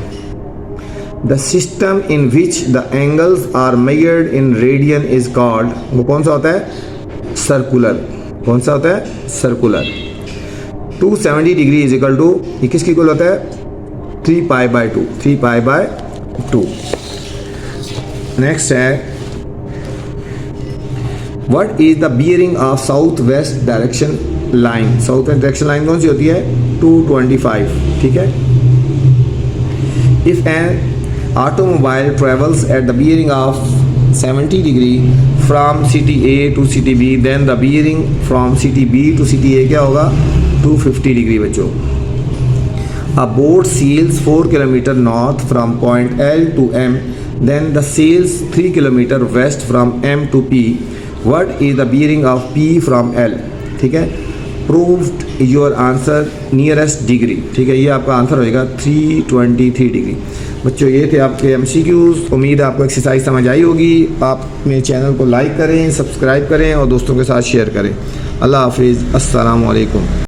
S1: The system in which the angles are measured in radian is called, वो कौन सा होता है, सर्कुलर, कौन सा होता है, circular. 270 degree is equal to, ये किसकी इक्वल होता है 3π/2, 3π/2। नेक्स्ट है what is the bearing of south west direction line, south west direction line कौन सी होती है 225, ठीक है। If an automobile travels at the bearing of 70 degree from city A to city B then the bearing from city B to city A क्या होगा 250 degree बच्चों। A boat sails 4 km north from point L to M, then the sails 3 km west from M to P. What is the bearing of P from L? ठीक है, proved your answer nearest degree, ठीक है। ये आपका answer होएगा 323 degree. बच्चों ये थे आपके MCQs, उम्मीद है आपको एक्सरसाइज समझ आई होगी। आप मेरे चैनल को लाइक करें, सब्सक्राइब करें और दोस्तों के साथ शेयर करें। अल्लाह हाफिज़, अस्सलाम वालेकुम।